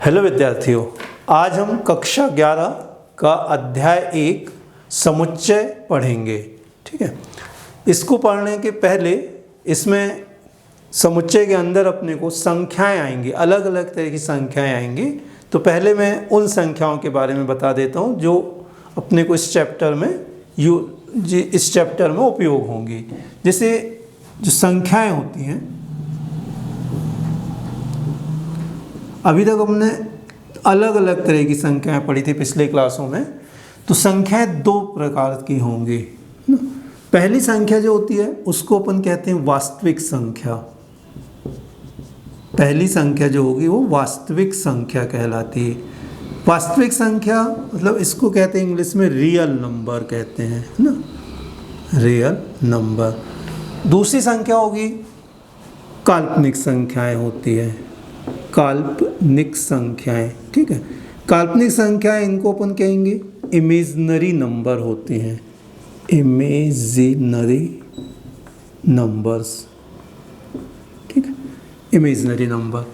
Hello विद्यार्थियों, आज हम कक्षा 11 का अध्याय 1 समुच्चय पढ़ेंगे। ठीक है, इसको पढ़ने के पहले इसमें समुच्चय के अंदर अपने को संख्याएं आएंगी, अलग अलग तरह की संख्याएं आएंगी। तो पहले मैं उन संख्याओं के बारे में बता देता हूँ जो अपने को इस चैप्टर में उपयोग होंगी। जैसे जो संख्याएं होती हैं, अभी तक हमने अलग अलग तरह की संख्याएं पढ़ी थी पिछले क्लासों में। तो संख्याएं दो प्रकार की होंगी। पहली संख्या जो होती है उसको अपन कहते हैं वास्तविक संख्या। पहली संख्या जो होगी वो वास्तविक संख्या कहलाती है। वास्तविक संख्या मतलब इसको कहते हैं इंग्लिश में रियल नंबर कहते हैं ना, रियल नंबर। दूसरी संख्या होगी काल्पनिक संख्याएं होती है, काल्पनिक संख्याएं। ठीक है, काल्पनिक संख्याएं इनको अपन कहेंगे इमेजिनरी नंबर होती हैं, इमेजिनरी नंबर्स। ठीक है, इमेजिनरी नंबर।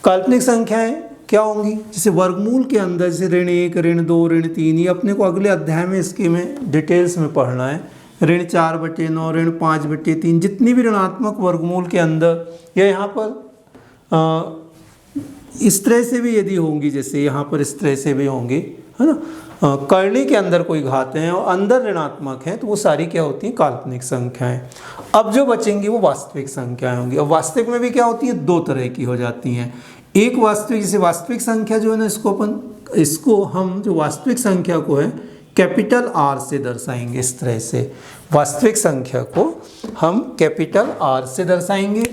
काल्पनिक संख्याएं क्या होंगी? जैसे वर्गमूल के अंदर जैसे ऋण 1, ऋण 2, ऋण 3, ये अपने को अगले अध्याय में इसके में डिटेल्स में पढ़ना है। ऋण 4/9, ऋण 5/3, जितनी भी ऋणात्मक वर्गमूल के अंदर या यहाँ पर इस तरह से भी यदि होंगी, जैसे यहाँ पर इस तरह से भी होंगी, है ना, करनी के अंदर कोई घात हैं और अंदर ऋणात्मक हैं, तो वो सारी क्या होती हैं? काल्पनिक संख्याएं। अब जो बचेंगी वो वास्तविक संख्याएं होंगी। अब वास्तविक में भी क्या होती है? दो तरह की हो जाती हैं। एक वास्तविक, जैसे वास्तविक संख्या जो है ना, इसको हम जो वास्तविक संख्या को है कैपिटल R से दर्शाएंगे। इस तरह से वास्तविक संख्या को हम कैपिटल R से दर्शाएंगे।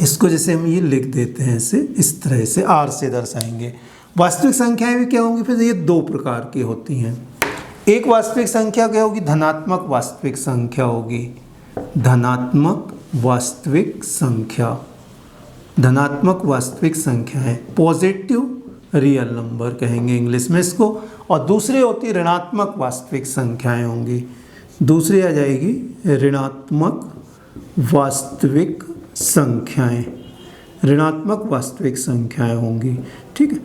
इसको जैसे हम ये लिख देते हैं ऐसे, इस तरह से R से दर्शाएंगे। वास्तविक संख्याएं भी क्या होंगी? फिर ये दो प्रकार की होती हैं। एक वास्तविक संख्या क्या होगी? धनात्मक वास्तविक संख्या होगी। धनात्मक वास्तविक संख्या, धनात्मक वास्तविक संख्या है, पॉजिटिव रियल नंबर कहेंगे इंग्लिश में इसको। और दूसरी होती है ऋणात्मक वास्तविक संख्याएं होंगी। दूसरी आ जाएगी ऋणात्मक वास्तविक संख्याएं, ऋणात्मक वास्तविक संख्याएं होंगी। ठीक है,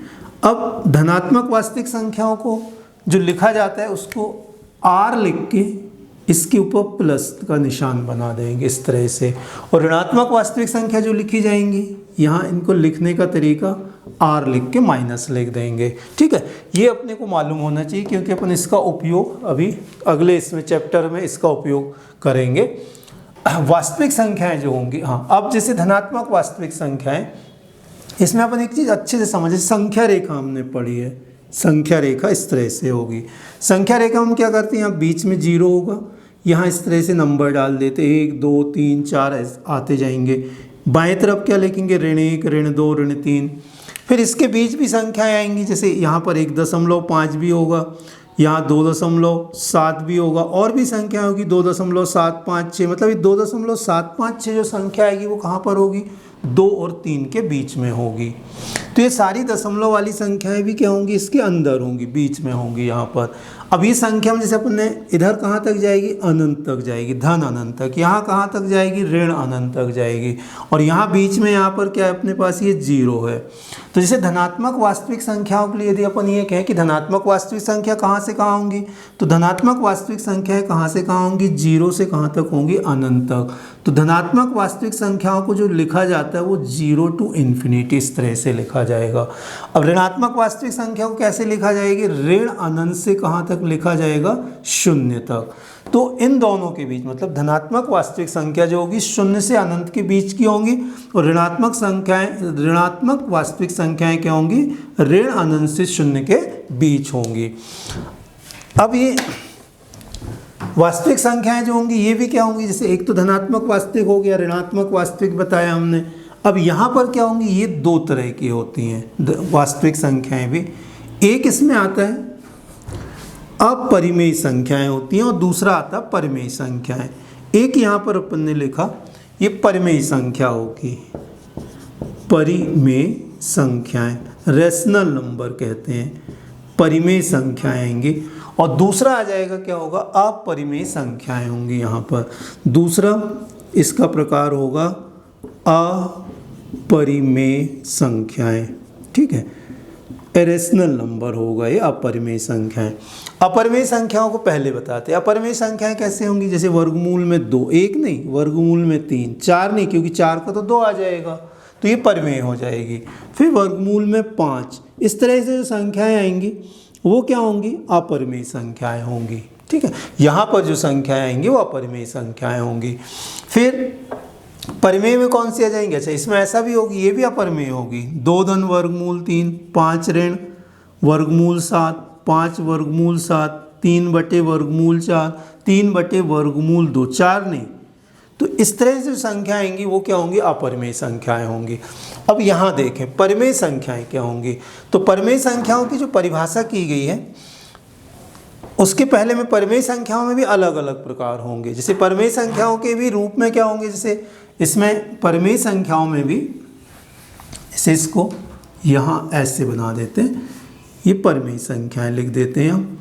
अब धनात्मक वास्तविक संख्याओं को जो लिखा जाता है उसको R लिख के इसके ऊपर प्लस का निशान बना देंगे इस तरह से। और ऋणात्मक वास्तविक संख्या जो लिखी जाएंगी, यहाँ इनको लिखने का तरीका R लिख के माइनस लिख देंगे। ठीक है, ये अपने को मालूम होना चाहिए क्योंकि अपन इसका उपयोग अभी अगले इसमें चैप्टर में इसका उपयोग करेंगे। वास्तविक संख्याएं जो होंगी, हाँ, अब जैसे धनात्मक वास्तविक संख्याएं, इसमें अपन एक चीज़ अच्छे से समझे। संख्या रेखा हमने पढ़ी है, संख्या रेखा इस तरह से होगी। संख्या रेखा हम क्या करते हैं, यहाँ बीच में 0 होगा, यहाँ इस तरह से नंबर डाल देते, 1 2 3 4 आते जाएंगे। बाएं तरफ क्या लिखेंगे? ऋण 1, ऋण 2, ऋण 3। फिर इसके बीच भी संख्याएं आएंगी, जैसे यहाँ पर 1.5 भी होगा, यहाँ 2.7 भी होगा, और भी संख्या होगी 2.756। मतलब ये 2.756 जो संख्या आएगी वो कहाँ पर होगी? 2 और 3 के बीच में होगी। तो ये सारी दशमलव वाली संख्याएं भी क्या होंगी? इसके अंदर होंगी, बीच में होंगी यहाँ पर। अब ये संख्या में जैसे अपन ने इधर कहाँ तक जाएगी? अनंत तक जाएगी, धन अनंत तक। यहाँ कहाँ तक जाएगी? ऋण अनंत तक जाएगी। और यहाँ बीच में यहाँ पर क्या है अपने पास? ये 0 है। तो जैसे धनात्मक वास्तविक संख्याओं के लिए यदि अपन ये कहें कि धनात्मक वास्तविक संख्या कहाँ से कहाँ होंगी, तो धनात्मक वास्तविक संख्याएं कहाँ से कहाँ होंगी? 0 से कहाँ तक होंगी? अनंत तक। तो धनात्मक वास्तविक संख्याओं को जो लिखा जाता है वो 0 to ∞ इस तरह से लिखा जाएगा। अब ऋणात्मक वास्तविक संख्या को कैसे लिखा जाएगी? ऋण अनंत से कहाँ तक लिखा जाएगा? 0 तक। तो इन दोनों के बीच, मतलब धनात्मक वास्तविक संख्या जो होगी 0 से अनंत के बीच की होंगी, और ऋणात्मक वास्तविक संख्याएं क्या होंगी? ऋण अनंत से 0 के बीच होंगी। अब ये वास्तविक संख्याएं जो होंगी ये भी क्या होंगी? जैसे एक तो धनात्मक वास्तविक हो गया, ऋणात्मक वास्तविक बताया हमने। अब यहाँ पर क्या होंगी? ये दो तरह की होती हैं वास्तविक संख्याएं भी। एक इसमें आता है अपरिमेय संख्याएं होती हैं और दूसरा आता है परिमेय संख्याएं। एक यहाँ पर अपन ने लिखा ये परिमेय संख्या होगी, परिमेय संख्याएं, रेशनल नंबर कहते हैं, परिमेय संख्याएं आएंगी। और दूसरा आ जाएगा क्या होगा? अपरिमेय संख्याएं होंगी। यहाँ पर दूसरा इसका प्रकार होगा अपरिमेय संख्याएं। ठीक है, इरेशनल नंबर होगा ये अपरिमेय संख्याएं। अपरिमेय संख्याओं को पहले बताते हैं। अपरिमेय संख्याएं कैसे होंगी? जैसे वर्गमूल में 2, 1 नहीं, वर्गमूल में 3, 4 नहीं, क्योंकि 4 का तो 2 आ जाएगा, तो ये परिमेय हो जाएगी। फिर वर्गमूल में 5, इस तरह से जो संख्याएं आएंगी वो क्या होंगी? अपरिमेय संख्याएं होंगी। ठीक है, यहाँ पर जो संख्याएं आएंगी वो अपरिमेय संख्याएं होंगी। फिर परिमेय में कौन सी आ जाएंगे? अच्छा, इसमें ऐसा भी होगी, ये भी अपरिमेय होगी। 2 धन वर्गमूल 3, 5 ऋण वर्गमूल 7, 5 वर्गमूल 7, 3 बटे वर्गमूल 4, 3 बटे वर्गमूल 2, 4 नहीं। तो इस तरह से जो संख्या आएंगी वो क्या होंगी? अपरिमेय संख्याएं होंगी। अब यहाँ देखें परिमेय संख्याएं क्या होंगी। तो परिमेय संख्याओं की जो परिभाषा की गई है उसके पहले में परिमेय संख्याओं में भी अलग अलग प्रकार होंगे। जैसे परिमेय संख्याओं के भी रूप में क्या होंगे? जैसे इसमें परिमेय संख्याओं में भी, जैसे इसको यहाँ ऐसे बना देते हैं, ये परिमेय संख्याएं लिख देते हैं हम,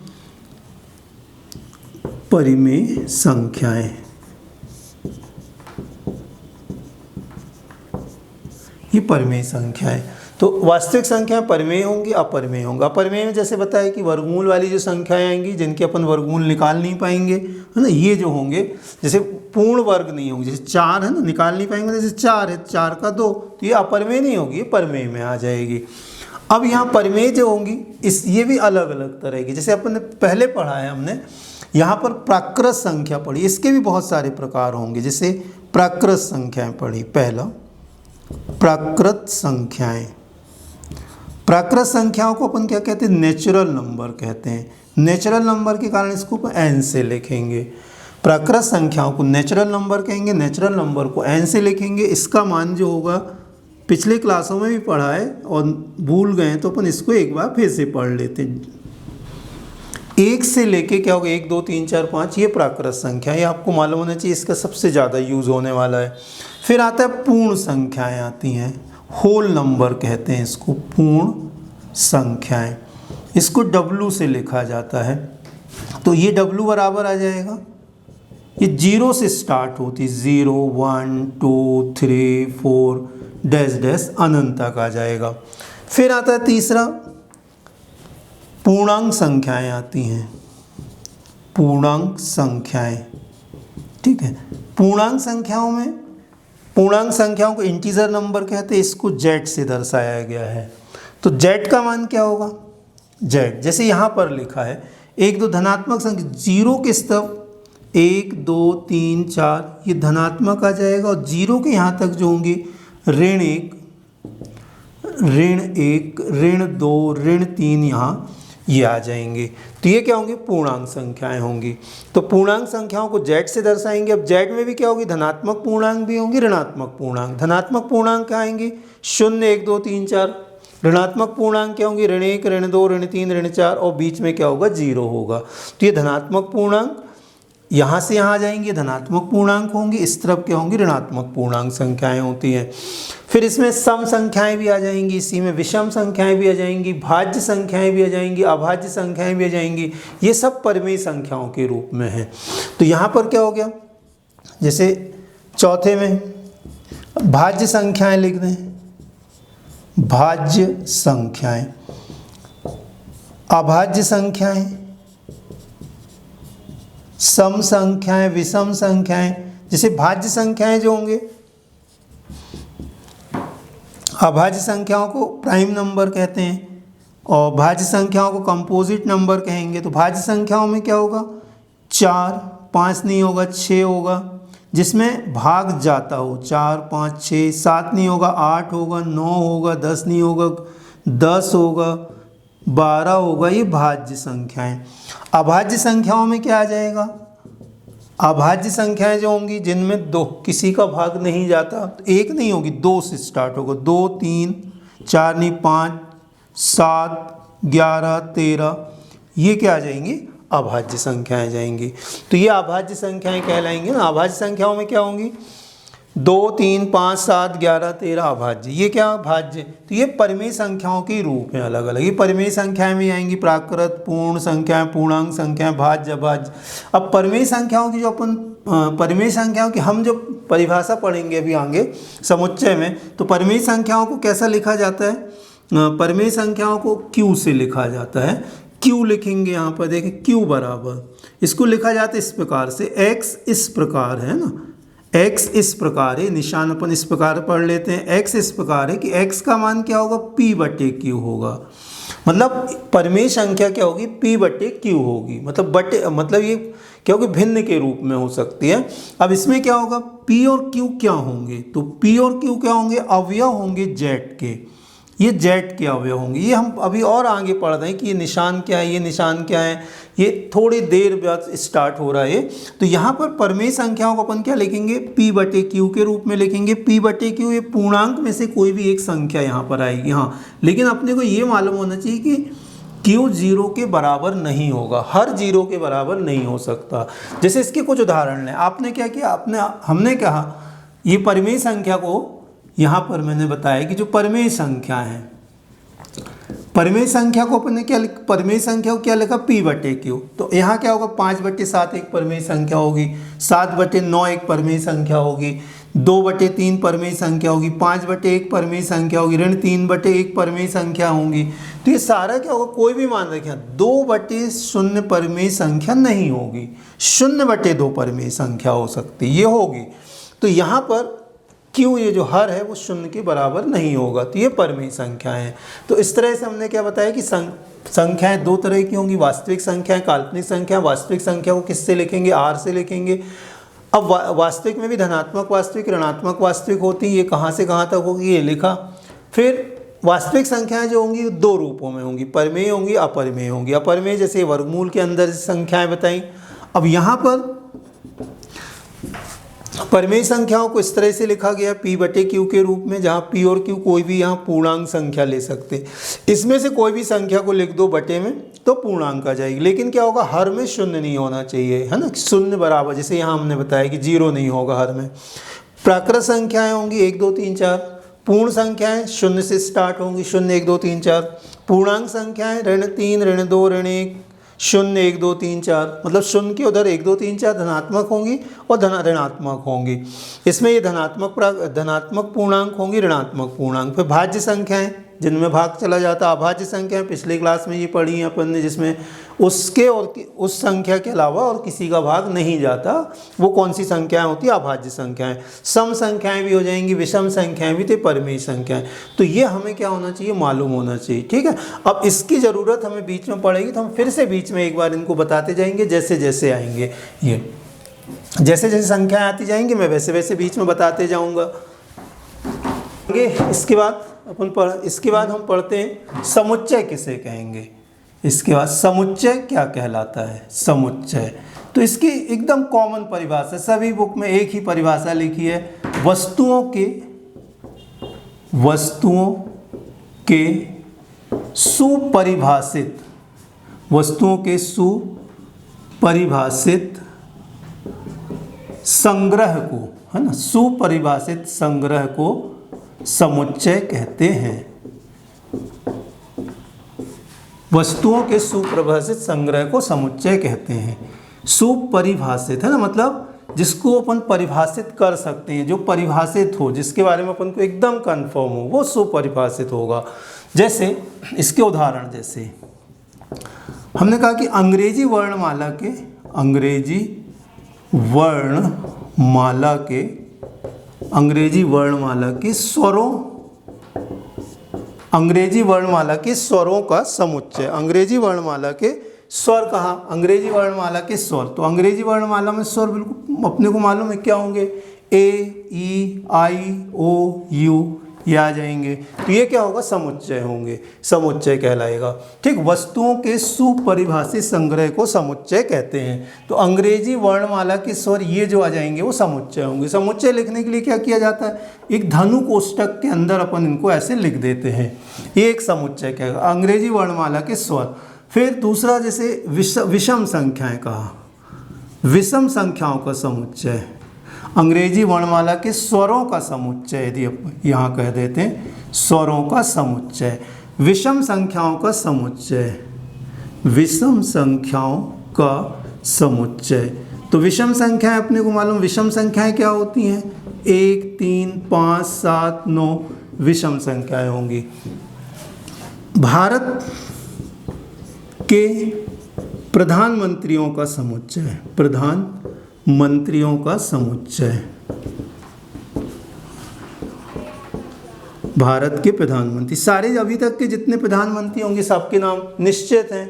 परिमेय संख्याएं। ये परिमेय संख्याएं। तो वास्तविक संख्या परिमेय होंगी, अपरिमेय होंगे। अपरिमेय में जैसे बताया कि वर्गमूल वाली जो संख्याएं आएंगी जिनके अपन वर्गमूल निकाल नहीं पाएंगे, है ना, ये जो होंगे जैसे पूर्ण वर्ग नहीं होंगे, जैसे 4 है ना, निकाल नहीं पाएंगे, जैसे 4 है, 4 का 2, तो ये अपरिमेय नहीं होगी, ये परिमेय में आ जाएगी। अब यहाँ परिमेय जो होंगी ये भी अलग अलग तरह की, जैसे अपन ने पहले पढ़ा है हमने, यहाँ पर प्राकृत संख्या पढ़ी, इसके भी बहुत सारे प्रकार होंगे। जैसे प्राकृत संख्याएं पढ़ी, पहला प्राकृत संख्याएं। प्राकृत संख्याओं को अपन क्या कहते हैं? नेचुरल नंबर कहते हैं। नेचुरल नंबर के कारण इसको अपन एन से लिखेंगे। प्राकृत संख्याओं को नेचुरल नंबर कहेंगे, नेचुरल नंबर को एन से लिखेंगे। इसका मान जो होगा पिछले क्लासों में भी पढ़ा है और भूल गए तो अपन इसको एक बार फिर से पढ़ लेते हैं। 1 से लेके क्या होगा? 1 2 3 4 5, ये प्राकृत संख्या, ये आपको मालूम होना चाहिए, इसका सबसे ज़्यादा यूज़ होने वाला है। फिर आता है पूर्ण संख्याएं आती हैं, होल नंबर कहते हैं इसको, पूर्ण संख्याएं। इसको W से लिखा जाता है, तो ये W बराबर आ जाएगा, ये 0 से स्टार्ट होती, 0 1 2 3 4 डैश डैश अनंत तक आ जाएगा। फिर आता है तीसरा, पूर्णांक संख्याएं आती हैं, पूर्णांक संख्याएं। ठीक है, पूर्णांक संख्याओं में, पूर्णांक संख्याओं को इंटीजर नंबर कहते हैं, इसको Z से दर्शाया गया है। तो Z का मान क्या होगा? Z, जैसे यहाँ पर लिखा है 1 2 धनात्मक संख्या, 0 किस तरफ? 1 2 3 4, ये धनात्मक आ जाएगा, और 0 के यहाँ तक जो होंगे ऋण 1 ऋण 2 ऋण 3, यहाँ ये आ जाएंगे। तो ये क्या होंगे? पूर्णांक संख्याएं होंगी। तो पूर्णांक संख्याओं को Z से दर्शाएंगे। अब Z में भी क्या होगी? धनात्मक पूर्णांक भी होंगी, ऋणात्मक पूर्णांक। धनात्मक पूर्णांक क्या आएंगे? 0 1 2 3 4। ऋणात्मक पूर्णांक क्या होंगी? ऋण 1 ऋण 2 ऋण 3 ऋण 4, और बीच में क्या होगा? 0 होगा। तो ये धनात्मक पूर्णांक यहाँ से यहाँ आ जाएंगे, धनात्मक पूर्णांक होंगी, इस तरफ क्या होंगी? ऋणात्मक पूर्णांक संख्याएं होती हैं। फिर इसमें सम संख्याएं भी आ जाएंगी, इसी में विषम संख्याएं भी आ जाएंगी, भाज्य संख्याएं भी आ जाएंगी, अभाज्य संख्याएं भी आ जाएंगी। ये सब परिमेय संख्याओं के रूप में है। तो यहाँ पर क्या हो गया? जैसे चौथे में भाज्य संख्याएं लिख दें, भाज्य संख्याएं, अभाज्य संख्याएं, सम संख्याएं, विषम संख्याएं। जैसे भाज्य संख्याएं जो होंगे, अभाज्य संख्याओं को प्राइम नंबर कहते हैं और भाज्य संख्याओं को कंपोजिट नंबर कहेंगे। तो भाज्य संख्याओं में क्या होगा? 4 5 नहीं होगा, 6 होगा, जिसमें भाग जाता हो, 4 5 6, 7 नहीं होगा, 8 होगा, 9 होगा, 10 नहीं होगा, 10 होगा, 12 होगा। ये भाज्य संख्याएं। अभाज्य संख्याओं में क्या आ जाएगा? अभाज्य संख्याएं जो होंगी जिनमें 2 किसी का भाग नहीं जाता, तो 1 नहीं होगी, 2 से स्टार्ट होगा, 2 3 4 नहीं 5 7 11 13, ये क्या आ जाएंगी? अभाज्य संख्याएं जाएंगी। तो ये अभाज्य संख्याएं कहलाएंगी ना। अभाज्य संख्याओं में क्या होंगी? 2 3 5 7 11 13 अभाज्य। ये क्या? भाज्य। तो ये परिमेय संख्याओं के रूप हैं अलग अलग। ये परिमेय संख्याएं में आएंगी, प्राकृत, पूर्ण संख्याएं, पूर्णांक संख्याएं, भाज्य, अभाज्य। अब परिमेय संख्याओं की जो अपन परिमेय संख्याओं की हम जो परिभाषा पढ़ेंगे अभी आगे समुच्चय में, तो परिमेय संख्याओं को कैसा लिखा जाता है? परिमेय संख्याओं को q से लिखा जाता है। q लिखेंगे यहाँ पर, देखें q बराबर, इसको लिखा जाता है इस प्रकार से, x इस प्रकार है ना, x इस प्रकार है, निशान अपन इस प्रकार पढ़ लेते हैं। x इस प्रकार है कि x का मान क्या होगा, p/q होगा। मतलब परिमेय संख्या क्या होगी, p/q होगी। मतलब ये क्या होगी, भिन्न के रूप में हो सकती है। अब इसमें क्या होगा, p और q क्या होंगे, तो p और q क्या होंगे, अवयव होंगे z के, ये z के अवयव होंगे। ये हम अभी और आगे पढ़ रहे हैं कि ये निशान क्या है, ये निशान क्या है, ये थोड़ी देर बाद स्टार्ट हो रहा है। तो यहाँ पर परिमेय संख्याओं को अपन क्या लिखेंगे, p/q के रूप में लिखेंगे। p/q ये पूर्णांक में से कोई भी एक संख्या यहाँ पर आएगी। हाँ, लेकिन अपने को ये मालूम होना चाहिए कि q 0 के बराबर नहीं होगा, हर 0 के बराबर नहीं हो सकता। जैसे इसके कुछ उदाहरण हैं। आपने क्या किया, हमने कहा ये परिमेय संख्या को, यहाँ पर मैंने बताया कि जो परिमेय संख्या है, परिमेय संख्या को अपने क्या, परिमेय संख्या को क्या लिखा, p/q। तो यहाँ क्या होगा, 5/7 एक परिमेय संख्या होगी, 7/9 एक परिमेय संख्या होगी, 2/3 परिमेय संख्या होगी, 5/1 परिमेय संख्या होगी, ऋण 3/1 परिमेय संख्या होंगी। तो ये सारा क्या होगा, कोई भी मान रखें, 2/0 परिमेय संख्या नहीं होगी, 0/2 परिमेय संख्या हो सकती, ये होगी। तो यहाँ पर q ये जो हर है वो 0 के बराबर नहीं होगा, तो ये परिमेय संख्या है। तो इस तरह से हमने क्या बताया कि संख्याएं दो तरह की होंगी, वास्तविक संख्याएं, काल्पनिक संख्या। वास्तविक संख्या को किससे लिखेंगे, r से लिखेंगे। अब वास्तविक में भी धनात्मक वास्तविक, ऋणात्मक वास्तविक होती हैं। ये कहाँ से कहाँ तक होगी, ये लिखा। फिर वास्तविक संख्याएं जो होंगी दो रूपों में होंगी, परिमेय होंगी, अपरिमेय होंगी। अपरिमेय जैसे वर्गमूल के अंदर संख्याएं बताई। अब यहाँ पर परिमेय संख्याओं को इस तरह से लिखा गया p/q के रूप में, जहाँ p और q कोई भी यहाँ पूर्णांक संख्या ले सकते। इसमें से कोई भी संख्या को लिख दो बटे में तो पूर्णांक आ जाएगी। लेकिन क्या होगा, हर में 0 नहीं होना चाहिए, है ना, 0 बराबर, जैसे यहाँ हमने बताया कि 0 नहीं होगा हर में। प्राकृत संख्याएं होंगी 1 2 3 4। पूर्ण संख्याएं 0 से स्टार्ट होंगी, 0 1 2 3 4। पूर्णांक संख्याएं ऋण 3 ऋण 2 ऋण 1, 0 1 2 3 4। मतलब 0 के उधर 1 2 3 4 धनात्मक होंगी और ऋणात्मक होंगी। इसमें ये धनात्मक पूर्णांक होंगी, ऋणात्मक पूर्णांक। फिर भाज्य संख्याएं जिनमें भाग चला जाता। अभाज्य संख्याएं पिछले क्लास में ये पढ़ी हैं अपन ने, जिसमें उसके और उस संख्या के अलावा और किसी का भाग नहीं जाता। वो कौन सी संख्याएं होती है, अभाज्य संख्याएं। सम संख्याएं भी हो जाएंगी, विषम संख्याएं भी, तो परिमेय संख्याएं। तो ये हमें क्या होना चाहिए, मालूम होना चाहिए। ठीक है, अब इसकी ज़रूरत हमें बीच में पड़ेगी तो हम फिर से बीच में एक बार इनको बताते जाएंगे जैसे जैसे आएंगे। ये जैसे जैसे संख्याएं आती जाएंगी मैं वैसे वैसे बीच में बताते जाऊँगा। इसके बाद हम पढ़ते हैं समुच्चय किसे कहेंगे। इसके बाद समुच्चय क्या कहलाता है, समुच्चय। तो इसकी एकदम कॉमन परिभाषा, सभी बुक में एक ही परिभाषा लिखी है, वस्तुओं के सुपरिभाषित संग्रह को, है ना, सुपरिभाषित संग्रह को समुच्चय कहते हैं। वस्तुओं के सुपरिभाषित संग्रह को समुच्चय कहते हैं। सुपरिभाषित है ना, मतलब जिसको अपन परिभाषित कर सकते हैं, जो परिभाषित हो, जिसके बारे में अपन को एकदम कंफर्म हो, वो सुपरिभाषित होगा। जैसे इसके उदाहरण, जैसे हमने कहा कि अंग्रेजी वर्णमाला के स्वरों का समुच्चय। अंग्रेजी वर्णमाला के स्वर कहाँ, अंग्रेजी वर्णमाला के स्वर। तो अंग्रेजी वर्णमाला में स्वर बिल्कुल अपने को मालूम है क्या होंगे, ए ई आई ओ यू, ये आ जाएंगे। तो ये क्या होगा, समुच्चय होंगे, समुच्चय कहलाएगा। ठीक, वस्तुओं के सुपरिभाषित संग्रह को समुच्चय कहते हैं। तो अंग्रेजी वर्णमाला के स्वर ये जो आ जाएंगे वो समुच्चय होंगे। समुच्चय लिखने के लिए क्या किया जाता है, एक धनु कोष्टक के अंदर अपन इनको ऐसे लिख देते हैं, ये एक समुच्चय कहेगा, अंग्रेजी वर्णमाला के स्वर। फिर दूसरा, जैसे विषम संख्याएं कहा, विषम संख्याओं का समुच्चय, अंग्रेजी वर्णमाला के स्वरों का समुच्चय, यदि यहाँ कह देते हैं स्वरों का समुच्चय। विषम संख्याओं का समुच्चय, विषम संख्याओं का समुच्चय। तो विषम संख्याएं अपने को मालूम, विषम संख्याएं क्या होती हैं, 1 3 5 7 9 विषम संख्याएं होंगी। भारत के प्रधानमंत्रियों का समुच्चय, प्रधानमंत्रियों का समुच्चय, भारत के प्रधानमंत्री, सारे अभी तक के जितने प्रधानमंत्री होंगे सबके नाम निश्चित हैं।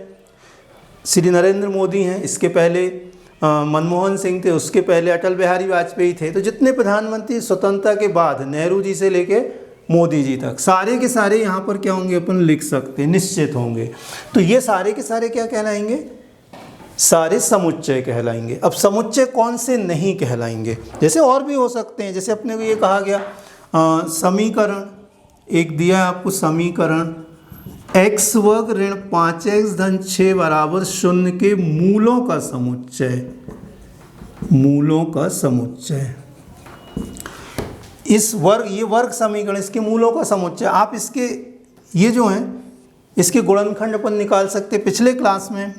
श्री नरेंद्र मोदी हैं, इसके पहले मनमोहन सिंह थे, उसके पहले अटल बिहारी वाजपेयी थे। तो जितने प्रधानमंत्री स्वतंत्रता के बाद नेहरू जी से लेके मोदी जी तक सारे के सारे यहाँ पर क्या होंगे अपन लिख सकते हैं, निश्चित होंगे। तो ये सारे के सारे क्या कहलाएंगे, सारे समुच्चय कहलाएंगे। अब समुच्चय कौन से नहीं कहलाएंगे, जैसे और भी हो सकते हैं, जैसे अपने को ये कहा गया समीकरण, एक दिया आपको समीकरण x वर्ग ऋण 5x धन 6 बराबर 0 के मूलों का समुच्चय, मूलों का समुच्चय। इस वर्ग, ये वर्ग समीकरण, इसके मूलों का समुच्चय। आप इसके ये जो हैं इसके गुणनखंड अपन निकाल सकते हैं, पिछले क्लास में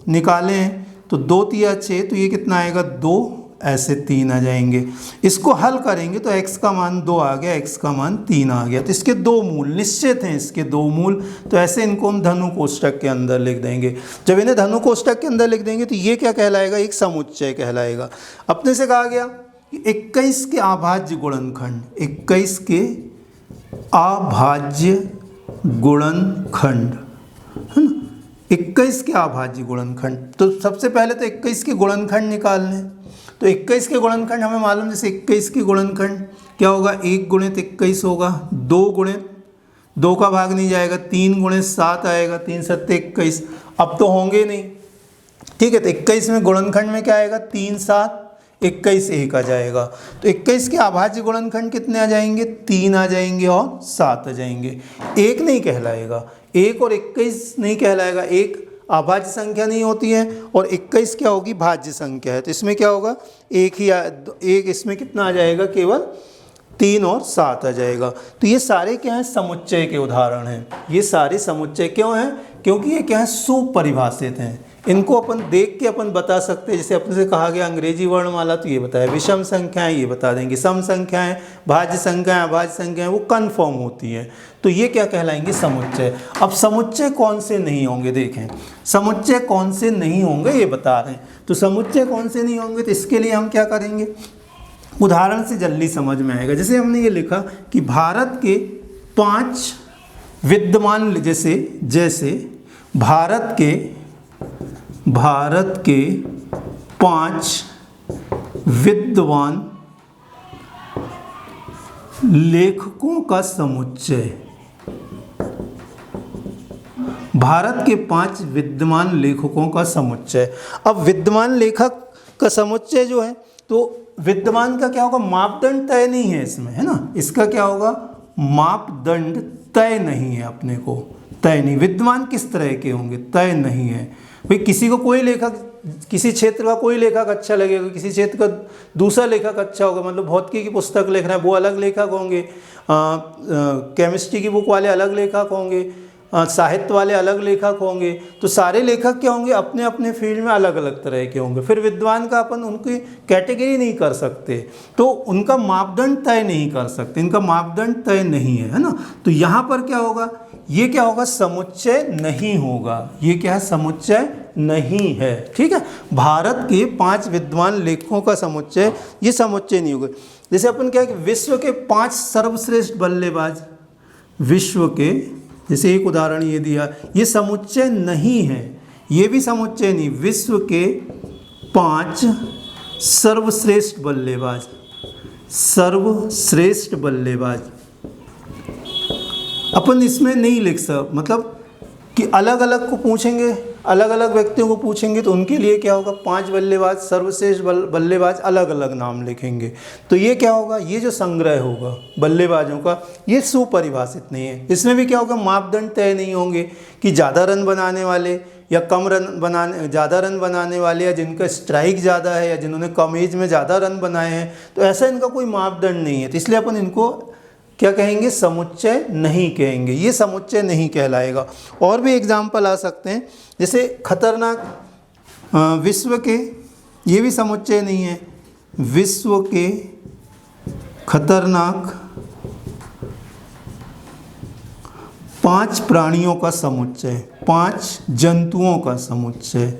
निकाले हैं। तो 2 तिया 6, तो ये कितना आएगा 2, ऐसे 3 आ जाएंगे। इसको हल करेंगे तो x का मान 2 आ गया, x का मान 3 आ गया। तो इसके 2 मूल निश्चित हैं, इसके 2 मूल। तो ऐसे इनको हम धनु कोष्ठक के अंदर लिख देंगे। जब इन्हें धनु कोष्ठक के अंदर लिख देंगे तो ये क्या कहलाएगा, एक समुच्चय कहलाएगा। अपने से कहा गया कि 21 के अभाज्य गुणनखंड, 21 के अभाज्य गुणनखंड है ना, 21 के अभाज्य गुणनखंड। तो सबसे पहले तो 21 के गुणनखंड निकालने। तो 21 के गुणनखंड हमें मालूम, जैसे 21 के गुणनखंड क्या होगा, 1 गुणित 21 होगा, 2 गुणित 2 का भाग नहीं जाएगा, 3 गुणित 7 आएगा, 3 7 21। अब तो होंगे नहीं, ठीक है। तो 21 में गुणनखंड में क्या आएगा, 3 7 21 1 आ जाएगा। तो 21 के अभाज्य गुणनखंड कितने आ जाएंगे, 3 आ जाएंगे और 7 आ जाएंगे। 1 नहीं कहलाएगा, 1 और 21 नहीं कहलाएगा। 1 अभाज्य संख्या नहीं होती है और 21 क्या होगी, भाज्य संख्या है। तो इसमें क्या होगा, एक ही एक, इसमें कितना आ जाएगा, केवल 3 और 7 आ जाएगा। तो ये सारे क्या हैं, समुच्चय के उदाहरण हैं। ये सारे समुच्चय क्यों हैं, क्योंकि ये क्या है, सुपरिभाषित हैं। इनको अपन देख के अपन बता सकते हैं। जैसे अपने से कहा गया अंग्रेजी वर्णमाला, तो ये बताया विषम संख्याएं, ये बता देंगे सम संख्याएं, भाज्य संख्याएं, अभाज्य संख्याएं, वो कन्फर्म होती हैं। तो ये क्या कहलाएंगे, समुच्चय। अब समुच्चय कौन से नहीं होंगे, देखें समुच्चय कौन से नहीं होंगे ये बता रहे हैं। तो समुच्चय कौन से नहीं होंगे, तो इसके लिए हम क्या करेंगे, उदाहरण से जल्दी समझ में आएगा। जैसे हमने ये लिखा कि भारत के 5 विद्यमान, जैसे भारत के 5 विद्वान लेखकों का समुच्चय, भारत के 5 विद्यमान लेखकों का समुच्चय। अब विद्यमान लेखक का समुच्चय जो है, तो विद्यमान का क्या होगा, मापदंड तय नहीं है इसमें, है ना। इसका क्या होगा, मापदंड तय नहीं है, अपने को तय नहीं। विद्यमान किस तरह के होंगे, तय नहीं है। भाई किसी को कोई लेखक, किसी क्षेत्र का कोई लेखक अच्छा लगेगा, किसी क्षेत्र का दूसरा लेखक अच्छा होगा। मतलब भौतिकी की पुस्तक लिख रहे हैं वो अलग लेखक होंगे, केमिस्ट्री की बुक वाले अलग लेखक होंगे, साहित्य वाले अलग लेखक होंगे। तो सारे लेखक क्या होंगे, अपने अपने फील्ड में अलग अलग तरह के होंगे। फिर विद्वान का अपन उनकी कैटेगरी नहीं कर सकते, तो उनका मापदंड तय नहीं कर सकते, इनका मापदंड तय नहीं है ना। तो यहाँ पर क्या होगा, ये क्या होगा, समुच्चय नहीं होगा। ये क्या है, समुच्चय नहीं है, ठीक है। भारत के 5 विद्वान लेखकों का समुच्चय, ये समुच्चय नहीं होगा। जैसे अपन क्या है कि विश्व के 5 सर्वश्रेष्ठ बल्लेबाज, विश्व के, जैसे एक उदाहरण ये दिया, ये समुच्चय नहीं है, ये भी समुच्चय नहीं। विश्व के 5 सर्वश्रेष्ठ बल्लेबाज, सर्वश्रेष्ठ बल्लेबाज अपन इसमें नहीं लिख सकते। मतलब कि अलग अलग को पूछेंगे, अलग अलग व्यक्तियों को पूछेंगे तो उनके लिए क्या होगा, 5 बल्लेबाज, सर्वश्रेष्ठ बल्लेबाज, अलग अलग नाम लिखेंगे। तो ये क्या होगा, ये जो संग्रह होगा बल्लेबाजों का, ये सुपरिभाषित नहीं है। इसमें भी क्या होगा, मापदंड तय नहीं होंगे कि ज़्यादा रन बनाने वाले या कम रन बनाने, ज़्यादा रन बनाने वाले, या जिनका स्ट्राइक ज़्यादा है, या जिन्होंने कम एज में ज़्यादा रन बनाए हैं। तो ऐसा इनका कोई मापदंड नहीं है। तो इसलिए अपन इनको क्या कहेंगे, समुच्चय नहीं कहेंगे, ये समुच्चय नहीं कहलाएगा। और भी एग्जाम्पल आ सकते हैं, जैसे खतरनाक विश्व के, ये भी समुच्चय नहीं है। विश्व के खतरनाक 5 प्राणियों का समुच्चय, 5 जंतुओं का समुच्चय।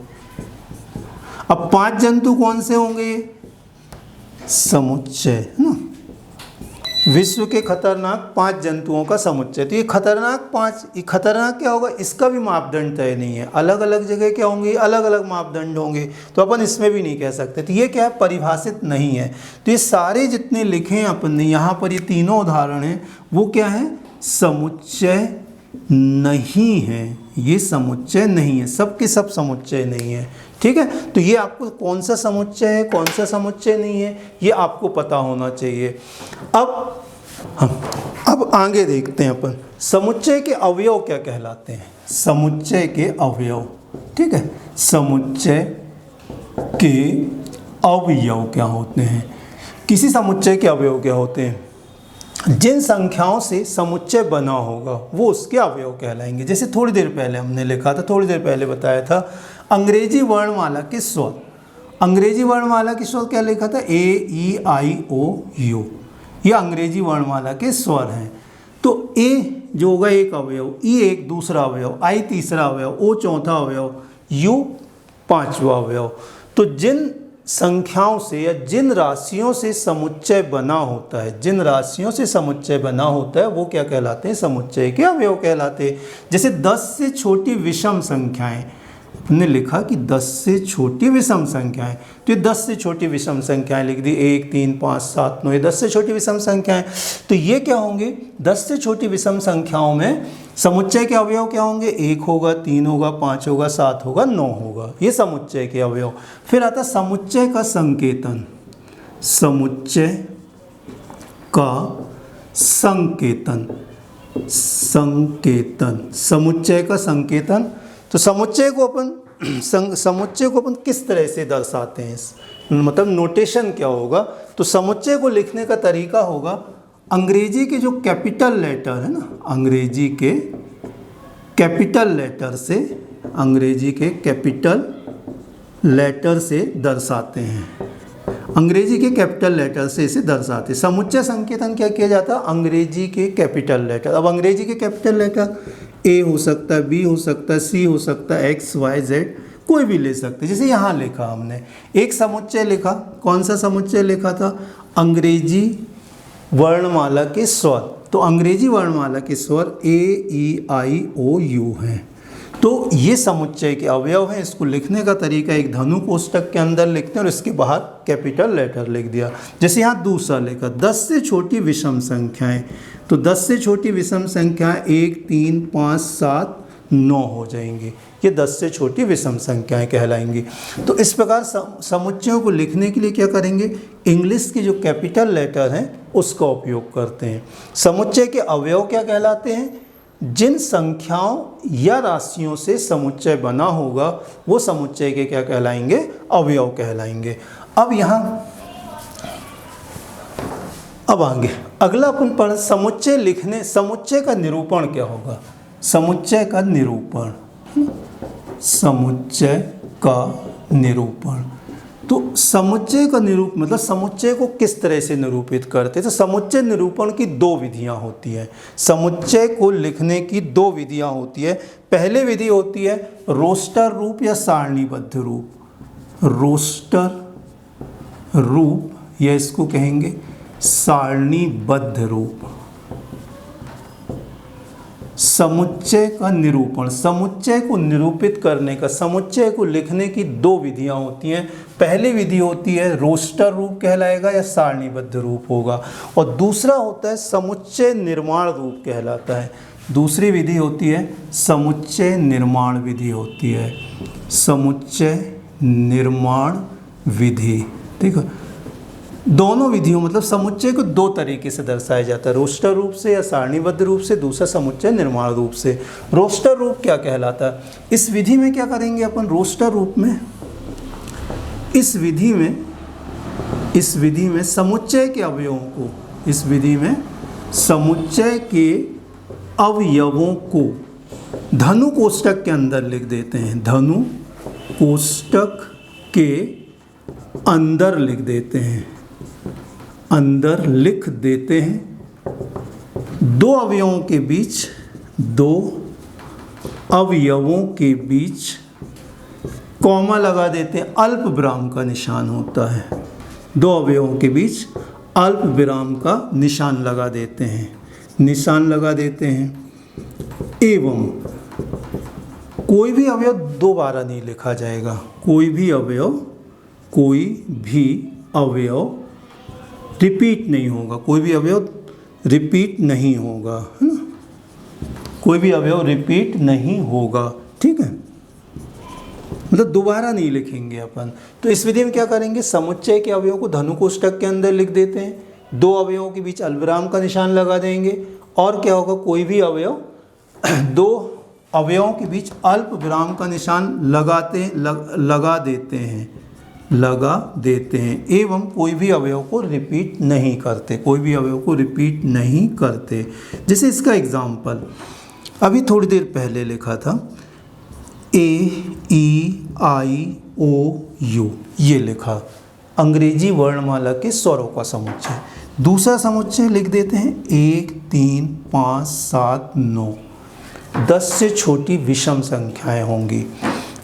अब 5 जंतु कौन से होंगे? समुच्चय है ना, विश्व के खतरनाक 5 जंतुओं का समुच्चय। तो ये खतरनाक 5, ये खतरनाक क्या होगा, इसका भी मापदंड तय नहीं है। अलग अलग जगह क्या होंगे, अलग अलग मापदंड होंगे, तो अपन इसमें भी नहीं कह सकते। तो ये क्या है, परिभाषित नहीं है। तो ये सारे जितने लिखे हैं अपन ने यहाँ पर, ये तीनों उदाहरण हैं, वो क्या है, समुच्चय नहीं है। ये समुच्चय नहीं है, सब के सब समुच्चय नहीं है। ठीक है, तो ये आपको कौन सा समुच्चय है, कौन सा समुच्चय नहीं है, ये आपको पता होना चाहिए। अब आगे देखते हैं अपन, समुच्चय के अवयव क्या कहलाते हैं। समुच्चय के अवयव, ठीक है, समुच्चय के अवयव क्या होते हैं। किसी समुच्चय के अवयव क्या होते हैं, जिन संख्याओं से समुच्चय बना होगा वो उसके अवयव कहलाएंगे। जैसे थोड़ी देर पहले हमने लिखा था, थोड़ी देर पहले बताया था, अंग्रेजी वर्णमाला के स्वर। अंग्रेजी वर्णमाला के स्वर क्या लिखा था, A-E-I-O-U, ये अंग्रेजी वर्णमाला के स्वर हैं। तो ए जो होगा एक अवयव, ई एक दूसरा अवयव, आई तीसरा अवयव, ओ चौथा अवयव, यू पांचवा अवयव। तो जिन संख्याओं से या जिन राशियों से समुच्चय बना होता है, जिन राशियों से समुच्चय बना होता है वो क्या कहलाते हैं, समुच्चय के अवयव कहलाते हैं। जैसे 10 से छोटी विषम संख्याएं, हमने लिखा कि 10 से छोटी विषम संख्याएं, तो ये 10 से छोटी विषम संख्याएं लिख दी, 1, 3, 5, 7, 9, ये 10 से छोटी विषम संख्याएं। तो ये क्या होंगे, 10 से छोटी विषम संख्याओं में समुच्चय के अवयव क्या होंगे, 1 होगा, 3 होगा, 5 होगा, 7 होगा, 9 होगा, ये समुच्चय के अवयव। फिर आता समुच्चय का संकेतन, समुच्चय का संकेतन, संकेतन, समुच्चय का संकेतन। तो समुच्चय को अपन किस तरह से दर्शाते हैं, मतलब नोटेशन क्या होगा। तो समुच्चय को लिखने का तरीका होगा, अंग्रेजी के जो कैपिटल लेटर है ना, अंग्रेजी के कैपिटल लेटर से, अंग्रेजी के कैपिटल लेटर से दर्शाते हैं, अंग्रेजी के कैपिटल लेटर से इसे दर्शाते हैं। समुच्चय संकेतन क्या किया जाता है, अंग्रेजी के कैपिटल लेटर। अब अंग्रेजी के कैपिटल लेटर ए हो सकता है, बी हो सकता है, सी हो सकता है, एक्स वाई जेड, कोई भी ले सकते हैं। जैसे यहाँ लिखा हमने एक समुच्चय लिखा, कौन सा समुच्चय लिखा था, अंग्रेजी वर्णमाला के स्वर। तो अंग्रेजी वर्णमाला के स्वर A-E-I-O-U हैं। तो ये समुच्चय के अवयव हैं। इसको लिखने का तरीका एक धनु कोष्ठक के अंदर लिखते हैं और इसके बाहर कैपिटल लेटर लिख दिया। जैसे यहाँ दूसरा लिखा 10 से छोटी विषम संख्याएं, तो 10 से छोटी विषम संख्याएं 1, 3, 5, 7, 9 हो जाएंगी। ये 10 से छोटी विषम संख्याएं कहलाएंगी। तो इस प्रकार समुच्चयों को लिखने के लिए क्या करेंगे, इंग्लिश के जो कैपिटल लेटर हैं उसका उपयोग करते हैं। समुच्चय के अवयव क्या कहलाते हैं, जिन संख्याओं या राशियों से समुच्चय बना होगा वो समुच्चय के क्या कहलाएंगे, अवयव कहलाएंगे। अब यहाँ अब आगे अगला अपन पढ़, समुच्चय लिखने, समुच्चय का निरूपण क्या होगा, समुच्चय का निरूपण, समुच्चय का निरूपण। तो समुच्चय का मतलब समुच्चय को किस तरह से निरूपित करते हैं। तो समुच्चय निरूपण की 2 विधियां होती हैं। समुच्चय को लिखने की 2 विधियां होती है। पहले विधि होती है रोस्टर रूप या सारणीबद्ध रूप, रोस्टर रूप या इसको कहेंगे सारणीबद्ध रूप। समुच्चय का निरूपण, समुच्चय को निरूपित करने का, समुच्चय को लिखने की 2 विधियां होती हैं। पहली विधि होती है रोस्टर रूप कहलाएगा या सारणीबद्ध रूप होगा, और दूसरा होता है समुच्चय निर्माण रूप कहलाता है। दूसरी विधि होती है समुच्चय निर्माण विधि होती है, समुच्चय निर्माण विधि। ठीक है, दोनों विधियों मतलब समुच्चय को 2 तरीके से दर्शाया जाता है, रोस्टर रूप से या सारणीबद्ध रूप से, दूसरा समुच्चय निर्माण रूप से। रोस्टर रूप क्या कहलाता है, इस विधि में क्या करेंगे अपन, रोस्टर रूप में इस विधि में समुच्चय के अवयवों को, इस विधि में समुच्चय के अवयवों को धनु कोष्ठक के अंदर लिख देते हैं, धनु कोष्ठक के अंदर लिख देते हैं, अंदर लिख देते हैं। 2 अवयवों के बीच दो अवयवों के बीच कॉमा लगा देते हैं, अल्प विराम का निशान होता है। दो अवयवों के बीच अल्प विराम का निशान लगा देते हैं, एवं कोई भी अवयव दोबारा नहीं लिखा जाएगा। कोई भी अवयव रिपीट नहीं होगा। कोई भी अवयव रिपीट नहीं होगा, है ना। कोई भी अवयव रिपीट नहीं होगा, ठीक है, मतलब दोबारा नहीं लिखेंगे अपन। तो इस विधि में क्या करेंगे, समुच्चय के अवयवों को धनु कोष्ठक के अंदर लिख देते हैं, दो अवयवों के बीच अल्पविराम का निशान लगा देंगे, और क्या होगा, कोई भी अवयव दो अवयवों के बीच अल्प विराम का निशान लगा देते हैं, एवं कोई भी अवयव को रिपीट नहीं करते। जैसे इसका एग्जाम्पल अभी थोड़ी देर पहले लिखा था, A-E-I-O-U, ये लिखा, अंग्रेजी वर्णमाला के स्वरों का समुच्चय। दूसरा समुच्चय लिख देते हैं 1, 3, 5, 7, 9, 10 से छोटी विषम संख्याएं होंगी।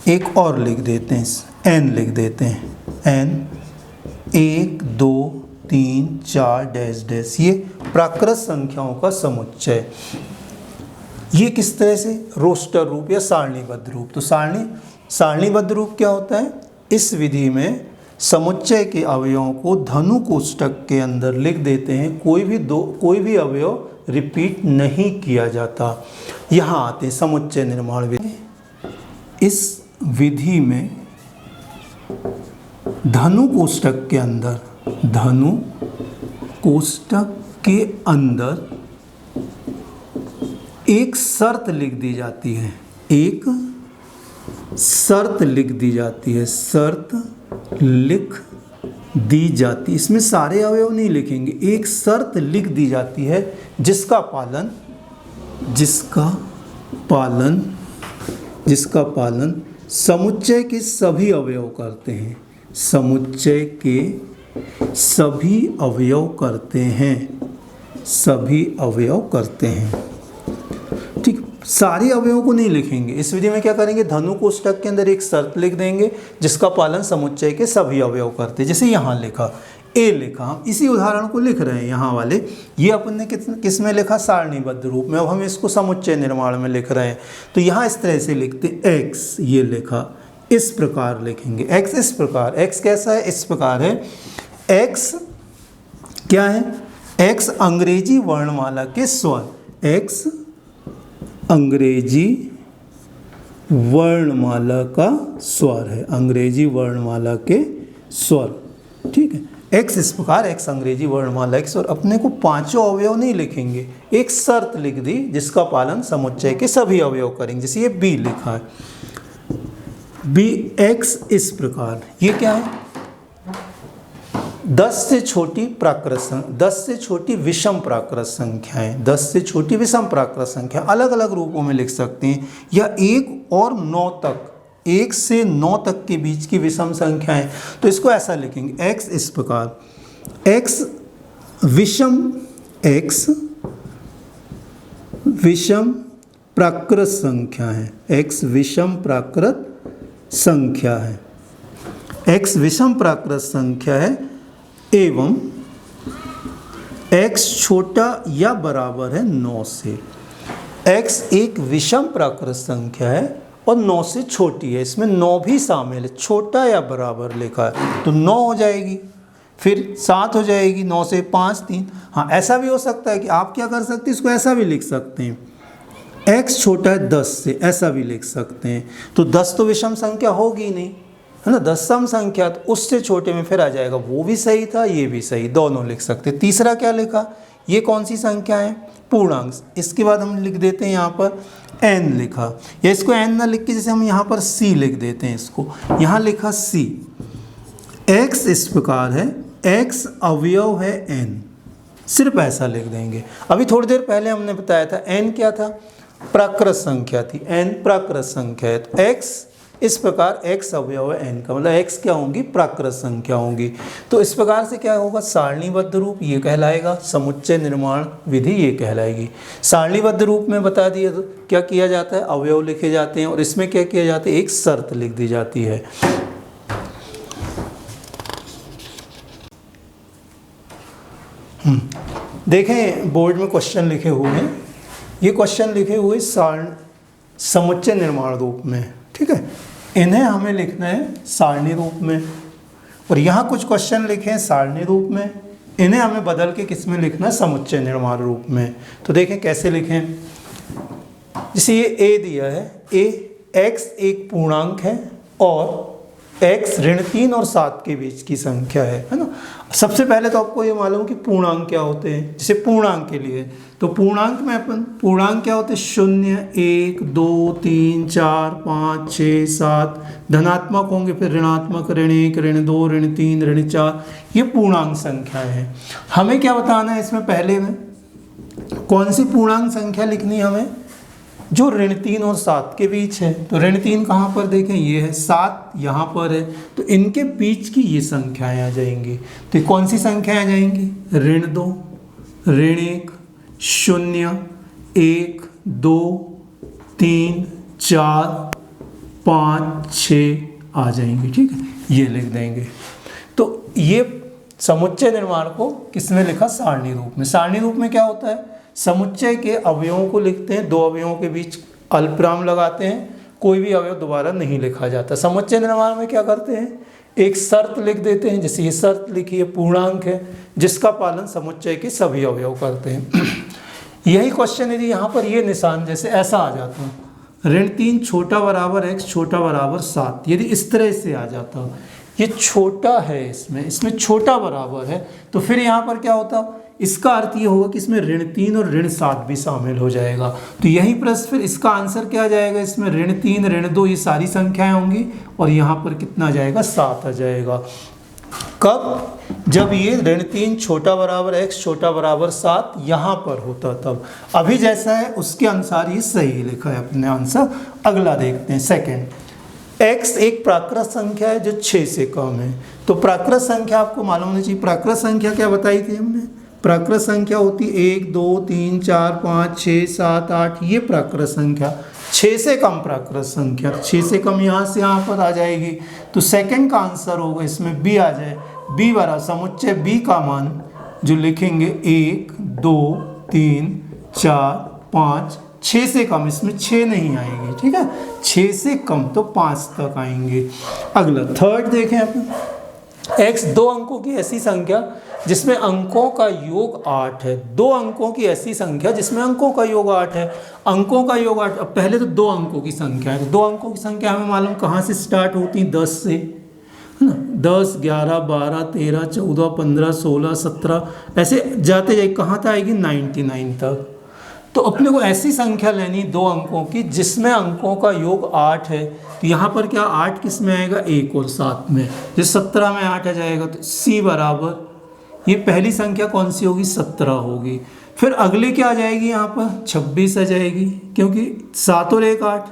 एक और लिख देते हैं, n लिख देते हैं, n 1, 2, 3, 4 डैश डैश, ये प्राकृत संख्याओं का समुच्चय। ये किस तरह से, रोस्टर रूप या सारणीबद्ध रूप। तो सारणीबद्ध रूप क्या होता है, इस विधि में समुच्चय के अवयवों को धनु कोष्ठक के अंदर लिख देते हैं, कोई भी अवयव रिपीट नहीं किया जाता। यहाँ आते हैं समुच्चय निर्माण विधि। इस विधि में धनु कोष्ठक के अंदर एक शर्त लिख दी जाती है, शर्त लिख दी जाती, इसमें सारे अवयव नहीं लिखेंगे, एक शर्त लिख दी जाती है जिसका पालन समुच्चय के सभी अवयव करते हैं। ठीक, सारे अवयवों को नहीं लिखेंगे। इस विधि में क्या करेंगे, धनु कोष्ठक के अंदर एक शर्त लिख देंगे जिसका पालन समुच्चय के सभी अवयव करते हैं। जैसे यहाँ लिखा, ए लिखा, हम इसी उदाहरण को लिख रहे हैं यहाँ वाले, ये अपन ने किस में लिखा, सारणीबद्ध रूप में। अब हम इसको समुच्चय निर्माण में लिख रहे हैं, तो यहाँ इस तरह से लिखते, x ये लिखा, इस प्रकार लिखेंगे, x इस प्रकार, x कैसा है, इस प्रकार है। x क्या है, x अंग्रेजी वर्णमाला के स्वर, x अंग्रेजी वर्णमाला का स्वर है, अंग्रेजी वर्णमाला के स्वर, ठीक है। x इस प्रकार, x अंग्रेजी वर्णमाला के स्वर। अपने को पांचों अवयव नहीं लिखेंगे, एक शर्त लिख दी जिसका पालन समुच्चय के सभी अवयव करेंगे। जैसे ये b लिखा है, b x इस प्रकार, ये क्या है, 10 से छोटी विषम प्राकृत संख्याएं, 10 से छोटी विषम प्राकृत संख्या अलग अलग रूपों में लिख सकते हैं, या 1 और 9 तक, 1 से 9 तक के बीच की विषम संख्याएं, तो इसको ऐसा लिखेंगे, x इस प्रकार, x विषम प्राकृत संख्या है, x विषम प्राकृत संख्या है, x विषम प्राकृत संख्या है, एवं x छोटा या बराबर है 9 से। x एक विषम प्राकृत संख्या है और 9 से छोटी है, इसमें 9 भी शामिल है, छोटा या बराबर लिखा है तो 9 हो जाएगी, फिर 7 हो जाएगी, 9 से 5 3। हाँ, ऐसा भी हो सकता है कि आप क्या कर सकते हैं, इसको ऐसा भी लिख सकते हैं, x छोटा है 10 से, ऐसा भी लिख सकते हैं। तो 10 तो विषम संख्या होगी नहीं, है ना, 10 सम संख्या, तो उससे छोटे में फिर आ जाएगा, वो भी सही था, ये भी सही, दोनों लिख सकते। तीसरा क्या लिखा, ये कौन सी संख्या है, पूर्णांक। इसके बाद हम लिख देते हैं यहाँ पर n लिखा, या इसको n ना लिख के जैसे हम यहाँ पर c लिख देते हैं, इसको यहाँ लिखा c। x इस प्रकार है, x अवयव है n, सिर्फ ऐसा लिख देंगे। अभी थोड़ी देर पहले हमने बताया था n क्या था, प्राकृत संख्या थी, n प्राकृत संख्या है, तो x इस प्रकार x अवयव है n का, मतलब x क्या होंगी, प्राकृत संख्या होंगी। तो इस प्रकार से क्या होगा, सारणीबद्ध रूप ये कहलाएगा, समुच्चय निर्माण विधि ये कहलाएगी। सारणीबद्ध रूप में बता दिया तो क्या किया जाता है, अवयव लिखे जाते हैं और इसमें क्या किया जाता है, एक शर्त लिख दी जाती है। देखें बोर्ड में क्वेश्चन लिखे हुए हैं, ये क्वेश्चन लिखे हुए समुच्चय निर्माण रूप में, ठीक है, इन्हें हमें लिखना है सारणी रूप में। और यहाँ कुछ क्वेश्चन लिखे हैं सारणी रूप में, इन्हें हमें बदल के किस में लिखना है, समुच्चय निर्माण रूप में। तो देखें कैसे लिखें, जैसे ये a दिया है, x एक पूर्णांक है और x ऋण 3 और 7 के बीच की संख्या है ना। सबसे पहले तो आपको ये मालूम कि पूर्णांक क्या होते हैं। जैसे पूर्णांक के लिए तो पूर्णांक में अपन पूर्णांक क्या होते हैं, 0, 1, 2, 3, 4, 5, 6, 7 धनात्मक होंगे, फिर ऋणात्मक ऋण 1, ऋण 2, ऋण 3, ऋण 4, ये पूर्णांक संख्याएं हैं। हमें क्या बताना है इसमें, पहले में कौन सी पूर्णांक संख्या लिखनी है हमें, जो ऋण 3 और 7 के बीच है। तो ऋण 3 कहाँ पर देखें, ये है, 7 यहाँ पर है, तो इनके बीच की ये संख्याएं आ जाएंगी। तो कौन सी संख्याएं आ जाएंगी, ऋण 2, ऋण 1, 0, 1, 2, 3, 4, 5, 6 आ जाएंगी, ठीक है, ये लिख देंगे। तो ये समुच्चय निर्माण को किसमें लिखा, सारणी रूप में। सारणी रूप में क्या होता है, समुच्चय के अवयवों को लिखते हैं, दो अवयवों के बीच अल्पविराम लगाते हैं, कोई भी अवयव दोबारा नहीं लिखा जाता। समुच्चय निर्माण में क्या करते हैं, एक शर्त लिख देते हैं, जैसे ये शर्त लिखी है, पूर्णांक है जिसका पालन समुच्चय के सभी अवयव करते हैं। यही क्वेश्चन यदि यहाँ पर ये निशान जैसे ऐसा आ जाता, ऋण 3 छोटा बराबर x छोटा बराबर 7, यदि इस तरह से आ जाता, ये छोटा है, इसमें छोटा बराबर है, तो फिर यहाँ पर क्या होता, इसका अर्थ ये होगा कि इसमें ऋण 3 और ऋण 7 भी शामिल हो जाएगा। तो यही प्रश्न फिर इसका आंसर क्या आ जाएगा, इसमें ऋण 3, ऋण 2 ये सारी संख्याएं होंगी और यहाँ पर कितना आ जाएगा, 7 आ जाएगा। कब, जब ये ऋण 3 छोटा बराबर x छोटा बराबर 7 यहाँ पर होता तब। अभी जैसा है उसके अनुसार ये सही लिखा है अपने आंसर। अगला देखते हैं, सेकेंड, x एक प्राकृत संख्या है जो 6 से कम है। तो प्राकृत संख्या आपको मालूम होनी चाहिए, प्राकृत संख्या क्या बताई थी हमने, प्राकृत संख्या होती 1, 2, 3, 4, 5, 6, 7, 8, ये प्राकृत संख्या। 6 से कम प्राकृत संख्या, 6 से कम यहाँ से यहाँ पर आ जाएगी। तो सेकंड का आंसर होगा इसमें बी आ जाए, बी बराबर समुच्चय बी का मान जो लिखेंगे 1, 2, 3, 4, 5, 6 से कम, इसमें 6 नहीं आएगी, ठीक है, 6 से कम तो 5 तक आएंगे। अगला थर्ड देखें अपन, x 2 अंकों की ऐसी संख्या जिसमें अंकों का योग 8 है। 2 अंकों की ऐसी संख्या जिसमें अंकों का योग 8 है। अंकों का योग 8, अब पहले तो 2 अंकों की संख्या है, तो 2 अंकों की संख्या हमें मालूम कहाँ से स्टार्ट होती है, 10 से, है ना, 10, 11, 12, 13, 14, 15, 16, 17 ऐसे जाते जाए कहाँ तक आएगी, 99 तक। तो अपने को ऐसी संख्या लेनी 2 अंकों की जिसमें अंकों का योग 8 है। तो यहाँ पर क्या 8 किस में आएगा, 1 और 7 में, जिस 17 में 8 आ जाएगा। तो सी बराबर, ये पहली संख्या कौन सी होगी, 17 होगी। फिर अगली क्या आ जाएगी, यहाँ पर 26 आ जाएगी, क्योंकि 7 और 1 8,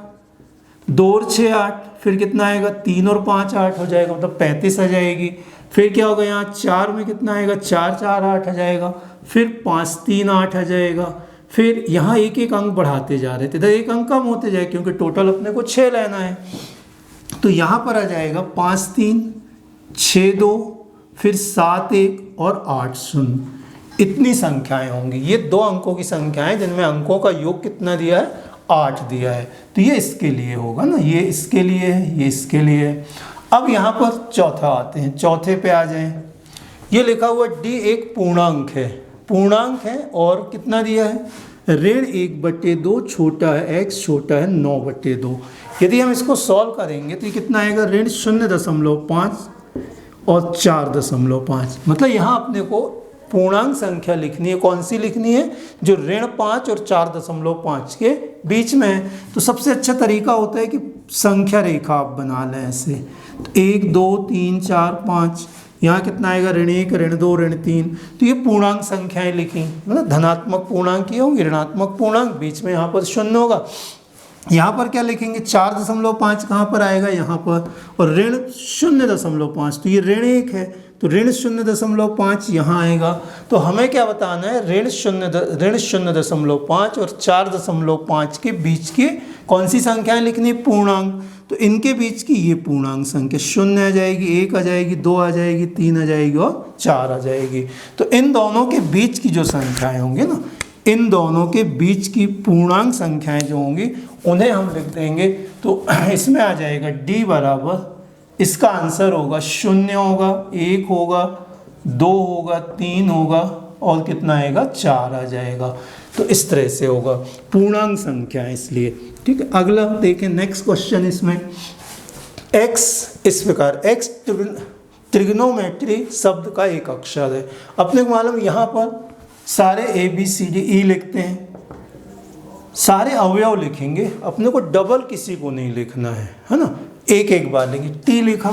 2 और 6 8, फिर कितना आएगा, 3 और 5 8 हो जाएगा, मतलब 35 आ जाएगी। फिर क्या होगा, यहाँ 4 में कितना आएगा, 4 4 8 आ जाएगा, फिर 5 3 8 आ जाएगा। फिर यहाँ एक एक अंक बढ़ाते जा रहे थे, तो एक अंक कम होते जाए क्योंकि टोटल अपने को 6 लेना है। तो यहाँ पर आ जाएगा 5 3, 6 2, फिर 7 1 और 8 0, इतनी संख्याएं होंगी। ये 2 अंकों की संख्याएं जिनमें अंकों का योग कितना दिया है, 8 दिया है। तो ये इसके लिए होगा ना, ये इसके लिए है, ये इसके लिए है। अब यहाँ पर चौथा आते हैं, चौथे पे आ जाएं। ये लिखा हुआ d एक पूर्णांक है, पूर्णांक है और कितना दिया है, ऋण 1/2 छोटा है x छोटा है 9/2। यदि हम इसको सॉल्व करेंगे तो ये कितना आएगा, ऋण 0.5 और 4.5। मतलब यहाँ अपने को पूर्णांक संख्या लिखनी है, कौन सी लिखनी है, जो ऋण 5 और 4.5 के बीच में है। तो सबसे अच्छा तरीका होता है कि संख्या रेखा आप बना लें ऐसे, तो 1 2 3 4 5, यहाँ कितना आएगा, ऋण 1 ऋण 2 ऋण 3। तो ये पूर्णांक संख्याएं लिखी, मतलब धनात्मक पूर्णांक ये होंगी, ऋणात्मक पूर्णांक, बीच में यहाँ पर 0 होगा। यहाँ पर क्या लिखेंगे 4.5 कहाँ पर आएगा यहाँ पर, और ऋण 0.5, तो ये ऋण 1 है तो ऋण 0.5 यहाँ आएगा। तो हमें क्या बताना है, ऋण 0.5 और 4.5 के बीच की कौन सी संख्याएं लिखनी, पूर्णांक। तो इनके बीच की ये पूर्णांक संख्या 0 आ जाएगी, 1 आ जाएगी, 2 आ जाएगी, 3 आ जाएगी और 4 आ जाएगी। तो इन दोनों के बीच की जो संख्याएं होंगी ना, इन दोनों के बीच की पूर्णांक संख्याएं जो होंगी उन्हें हम लिख देंगे। तो इसमें आ जाएगा d बराबर, इसका आंसर होगा 0 होगा, 1 होगा, 2 होगा, 3 होगा और कितना आएगा 4 आ जाएगा। तो इस तरह से होगा पूर्णांक संख्या इसलिए। ठीक है, अगला देखें नेक्स्ट क्वेश्चन। इसमें x इस प्रकार, x ट्रिग्नोमेट्री शब्द का एक अक्षर है। अपने को मालूम यहाँ पर सारे ABCDE लिखते हैं, सारे अवयव लिखेंगे, अपने को डबल किसी को नहीं लिखना है ना, एक एक बार लेंगे। T लिखा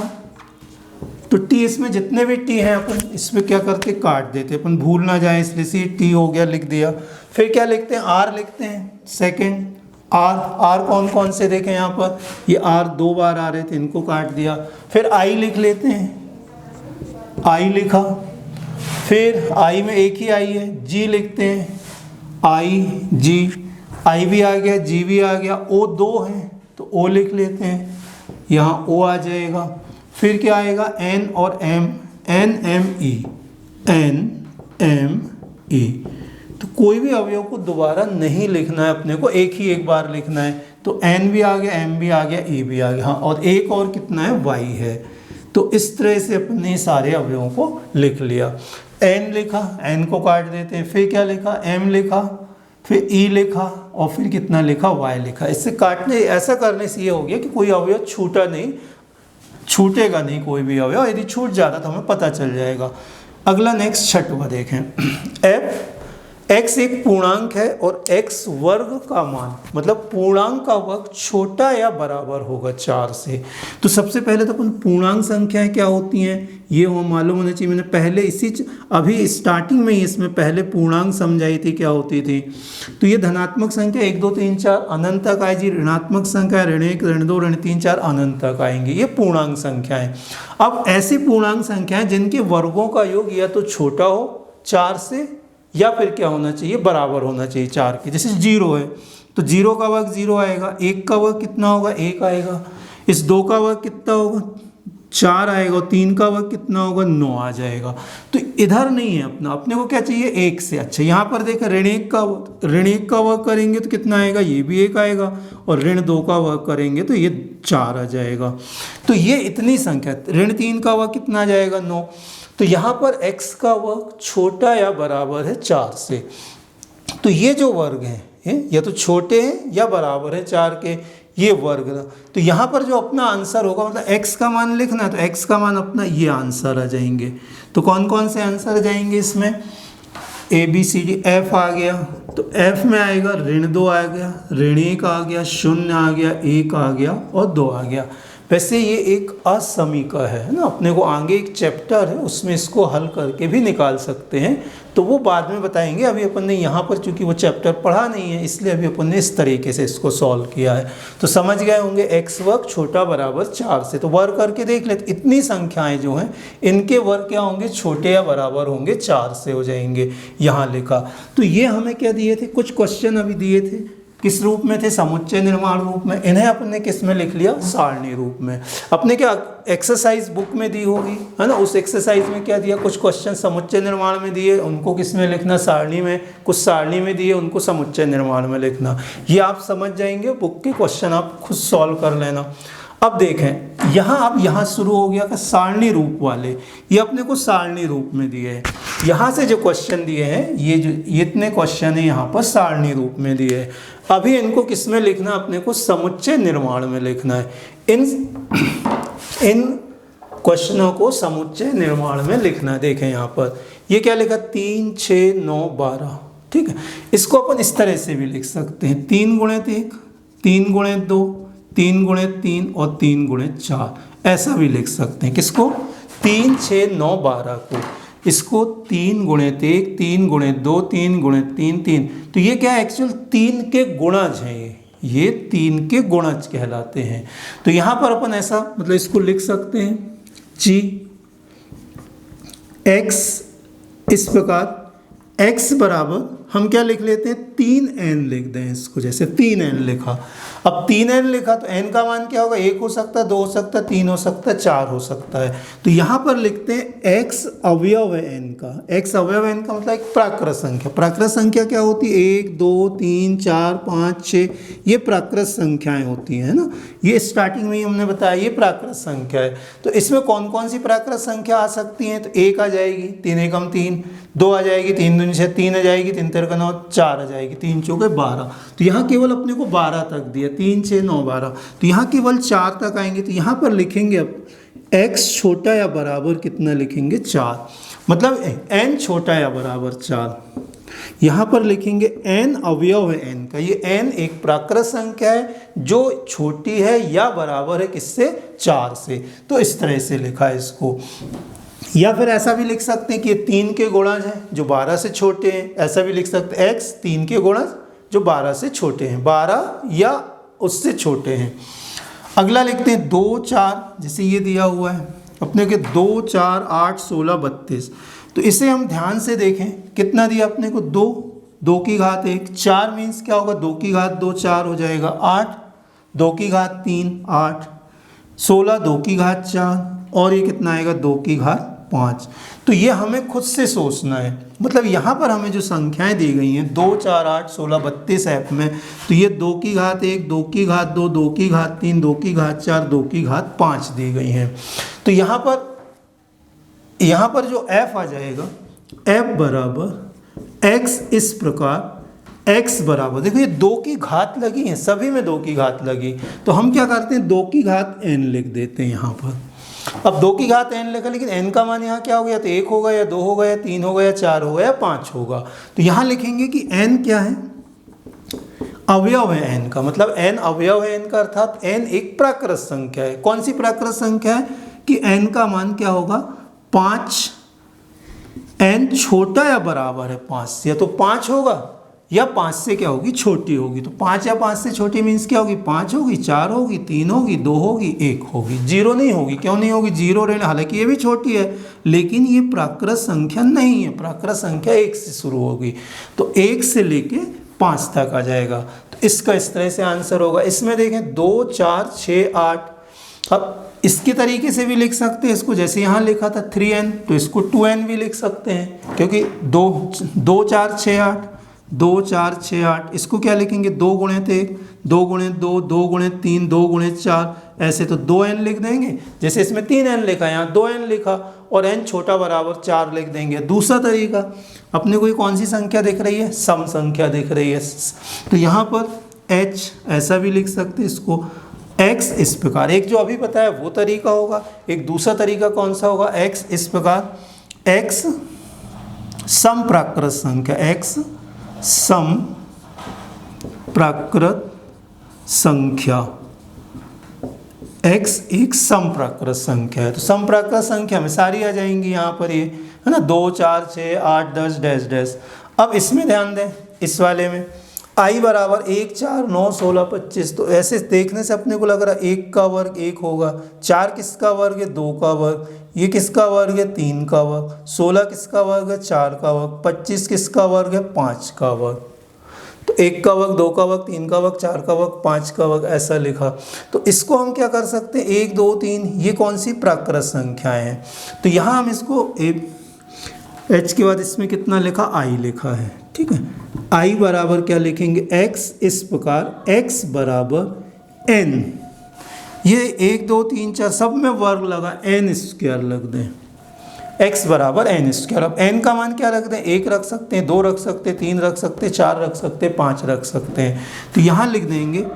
तो T, इसमें जितने भी T हैं अपन इसमें क्या करते काट देते, अपन भूल ना जाए इसलिए से T हो गया, लिख दिया। फिर क्या लिखते हैं, R लिखते हैं सेकंड, R कौन कौन से देखें यहाँ पर, ये R 2 बार आ रहे थे, इनको काट दिया। फिर I लिख लेते हैं, I लिखा, फिर I में एक ही I है, G लिखते हैं, I भी आ गया, G भी आ गया, O 2 है तो O लिख लेते हैं, यहाँ O आ जाएगा। फिर क्या आएगा, N और M, NME। तो कोई भी अवयव को दोबारा नहीं लिखना है, अपने को एक बार लिखना है। तो N भी आ गया, M भी आ गया, E भी आ गया, हाँ, और एक और कितना है, Y है। तो इस तरह से अपने सारे अवयवों को लिख लिया। N लिखा, N को काट देते हैं, फिर क्या लिखा, M लिखा, फिर E लिखा और फिर कितना लिखा, Y लिखा। इससे काटने, ऐसा करने से ये हो गया कि कोई अवयव छूटा नहीं, छूटेगा नहीं कोई भी अवयव, यदि छूट जाता तो हमें पता चल जाएगा। अगला नेक्स्ट छठवां देखें। x एक पूर्णांक है और x वर्ग का मान, मतलब पूर्णांक का वर्ग छोटा या बराबर होगा 4 से। तो सबसे पहले तो अपन पूर्णांक संख्याएं क्या होती हैं ये हो मालूम होना चाहिए। मैंने पहले अभी स्टार्टिंग में ही इसमें पहले पूर्णांक समझाई थी क्या होती थी। तो ये धनात्मक संख्या 1 2 3 4 अनंत तक आएगी, ऋणात्मक संख्या ऋण 1 ऋण 2 ऋण 3 4 अनंत तक आएंगी, ये पूर्णांक संख्याएं। अब ऐसी पूर्णांक संख्याएं जिनके वर्गों का योग या तो छोटा हो 4 से या फिर क्या होना चाहिए, बराबर होना चाहिए 4 के। जैसे 0 है तो 0 का वर्ग 0 आएगा, 1 का वर्ग कितना होगा, 1 आएगा, इस 2 का वर्ग कितना होगा, 4 आएगा, और 3 का वर्ग कितना होगा, 9 आ जाएगा। तो इधर नहीं है अपने को क्या चाहिए, 1 से। अच्छा, यहाँ पर देखा ऋण 1 का वर्ग करेंगे तो कितना आएगा, ये भी 1 आएगा, और ऋण 2 का वर्ग करेंगे तो ये 4 आ जाएगा। तो ये इतनी संख्या, ऋण 3 का वर्ग कितना आ जाएगा, 9। तो यहाँ पर x का वर्ग छोटा या बराबर है 4 से। तो ये जो वर्ग हैं या तो छोटे हैं या बराबर है 4 के, ये वर्ग। तो यहाँ पर जो अपना आंसर होगा, मतलब x का मान लिखना है तो x का मान अपना ये आंसर आ जाएंगे। तो कौन कौन से आंसर आ जाएंगे इसमें, ABCD, F आ गया, तो F में आएगा ऋण 2 आ गया, ऋण 1 आ गया, 0 आ गया, 1 आ गया और 2 आ गया। वैसे ये एक असमीका है ना, अपने को आगे एक चैप्टर है उसमें इसको हल करके भी निकाल सकते हैं, तो वो बाद में बताएंगे। अभी अपन ने यहाँ पर चूंकि वो चैप्टर पढ़ा नहीं है इसलिए अभी अपन ने इस तरीके से इसको सॉल्व किया है। तो समझ गए होंगे, x वर्ग छोटा बराबर 4 से। तो वर्ग करके देख लेते, इतनी संख्याएं जो हैं इनके वर्ग क्या होंगे, छोटे या बराबर होंगे 4 से हो जाएंगे, यहाँ लिखा। तो ये हमें क्या दिए थे, कुछ क्वेश्चन अभी दिए थे, किस रूप में थे, समुच्चय निर्माण रूप में। इन्हें अपने किस में लिख लिया, सारणी रूप में। अपने क्या एक्सरसाइज बुक में दी होगी है ना, उस एक्सरसाइज में क्या दिया, कुछ क्वेश्चन समुच्चय निर्माण में दिए, उनको किस में लिखना, सारणी में। कुछ सारणी में दिए, उनको समुच्चय निर्माण में लिखना। ये आप समझ जाएंगे, बुक के क्वेश्चन आप खुद सॉल्व कर लेना। अब देखें यहाँ, अब यहाँ शुरू हो गया कि सारणी रूप वाले, ये अपने को सारणी रूप में दिए हैं। यहाँ से जो क्वेश्चन दिए हैं, ये इतने क्वेश्चन है यहाँ पर सारणी रूप में दिए हैं। अभी इनको किस में लिखना, अपने को समुच्चय निर्माण में लिखना है। इन क्वेश्चनों को समुच्चय निर्माण में लिखना है। देखें यहाँ पर ये क्या लिखा, 3 6 9 12, ठीक है। इसको अपन इस तरह से भी लिख सकते हैं, 3 × 1, 3 × 2, 3 × 3 और 3 × 4, ऐसा भी लिख सकते हैं। किसको, 3 6 9 12 को। इसको 3 × 1, 3 × 2, 3 × 3 3। तो ये क्या है, एक्चुअल 3 के गुणज हैं ये 3 के गुणज कहलाते हैं। तो यहाँ पर अपन ऐसा मतलब इसको लिख सकते हैं g x इस प्रकार x बराबर हम क्या लिख लेते हैं 3n लिख दें इसको, जैसे 3n लिखा। अब 3n लिखा तो n का मान क्या होगा, 1 हो सकता है, 2 हो सकता है, 3 हो सकता है, 4 हो सकता है। तो यहाँ पर लिखते हैं x अवयव है n का। x अवयव n का मतलब एक प्राकृत संख्या। प्राकृत संख्या क्या होती है, 1 2 3 4 5 6 ये प्राकृत संख्याएं होती हैं ना। ये स्टार्टिंग में ही हमने बताया ये प्राकृत संख्या है। तो इसमें कौन कौन सी प्राकृत संख्या आ सकती हैं, तो 1 आ जाएगी, 3 एकम 3, 2 आ जाएगी, 3 दूनी 6, 3 आ जाएगी, 3 तेरह 9, 4 आ जाएगी, 3 चौके 12। तो यहाँ केवल अपने को 12 तक दिया, 3 6 9 12। तो यहाँ केवल 4 तक आएंगे। तो यहाँ पर लिखेंगे अब x छोटा या बराबर कितना लिखेंगे 4, मतलब n छोटा या बराबर 4। यहाँ पर लिखेंगे n अवयव है n का। ये n एक प्राकृत संख्या है जो छोटी है या बराबर है किससे, 4 से। तो इस तरह से लिखा है इसको। या फिर ऐसा भी लिख सकते हैं कि ये 3 के गुणज हैं जो 12 से छोटे हैं। ऐसा भी लिख सकते हैं x 3 के गुणज जो 12 से छोटे हैं, 12 या उससे छोटे हैं। अगला लिखते हैं 2 4, जैसे ये दिया हुआ है अपने के 2 4 8 16 32। तो इसे हम ध्यान से देखें कितना दिया अपने को, 2 2 की घात 1, 4 मीन्स क्या होगा, 2 की घात 2 4 हो जाएगा, 8 2 की घात 3 8, 16 2 की घात 4 और ये कितना आएगा 2 की घात 5। तो ये हमें खुद से सोचना है। मतलब यहाँ पर हमें जो संख्याएं दी गई हैं 2 4 8 16 32 ऐप में, तो ये 2 की घात 1 2 की घात 2 2 की घात 3 2 की घात 4 2 की घात 5 दी गई हैं। तो यहाँ पर जो f आ जाएगा f बराबर x इस प्रकार x बराबर, देखो ये 2 की घात लगी है, सभी में 2 की घात लगी। तो हम क्या करते हैं 2 की घात n लिख देते हैं यहाँ पर। अब 2 की घात n लिखा, लेकिन n का मान यहाँ क्या हो गया, तो 1 होगा या 2 होगा या 3 होगा या 4 होगा या 5 होगा। तो यहाँ लिखेंगे कि n क्या है, अवयव है n का। मतलब n अवयव है n का, अर्थात n एक प्राकृत संख्या है। कौन सी प्राकृत संख्या है कि n का मान क्या होगा 5, n छोटा या बराबर है 5 से, या तो 5 होगा या 5 से क्या होगी, छोटी होगी। तो 5 या 5 से छोटी मीन्स क्या होगी, 5 होगी, 4 होगी, 3 होगी, 2 होगी, 1 होगी, 0 नहीं होगी। क्यों नहीं होगी, 0 रहने, हालांकि ये भी छोटी है लेकिन ये प्राकृत संख्या नहीं है। प्राकृत संख्या 1 से शुरू होगी, तो 1 से लेके 5 तक आ जाएगा। तो इसका इस तरह से आंसर होगा। इसमें देखें 2 4 6 8। अब इसके तरीके से भी लिख सकते हैं इसको, जैसे यहाँ लिखा था 3n, तो इसको 2n भी लिख सकते हैं, क्योंकि 2 4 6 8 2 4 6 8। इसको क्या लिखेंगे 2 गुणित 1 2 गुणित 2 2 गुणित 3 2 गुणित 4, ऐसे तो 2n लिख देंगे। जैसे इसमें 3n लिखा, यहाँ 2n लिखा और n छोटा बराबर 4 लिख देंगे। दूसरा तरीका, अपने को कौन सी संख्या दिख रही है, सम संख्या दिख रही है, तो यहाँ पर h ऐसा भी लिख सकते हैं इसको, x इस प्रकार। एक जो अभी बताया वो तरीका होगा, एक दूसरा तरीका कौन सा होगा, x इस प्रकार, x सम प्राकृत संख्या, x सम प्राकृत संख्या, x एक सम प्राकृत संख्या है। तो सम प्राकृत संख्या में सारी आ जाएंगी यहाँ पर, ये है ना, 2 4 6 8 10 डैश डैश। अब इसमें ध्यान दें, इस वाले में i बराबर 1 4 9 16 25। तो ऐसे देखने से अपने को लग रहा है 1 का वर्ग 1 होगा, 4 किसका वर्ग है 2 का वर्ग, ये किसका वर्ग है 3 का वर्ग, 16 किसका वर्ग है 4 का वर्ग, 25 किसका वर्ग है 5 का वर्ग। तो 1 का वर्ग 2 का वर्ग 3 का वर्ग 4 का वर्ग 5 का वर्ग, ऐसा लिखा। तो इसको हम क्या कर सकते हैं, 1 2 3 ये कौन सी प्राकृत संख्याएं हैं। तो यहाँ हम इसको h के बाद इसमें कितना लिखा, i लिखा है, ठीक है। i बराबर क्या लिखेंगे, x इस प्रकार, x बराबर n, ये 1 2 3 4 सब में वर्ग लगा, n स्क्वायर लग दें, x बराबर n स्क्वायर। अब n का मान क्या रख दें, 1 रख सकते हैं, 2 रख सकते हैं, 3 रख सकते हैं, 4 रख सकते हैं, 5 रख सकते हैं। तो यहाँ लिख देंगे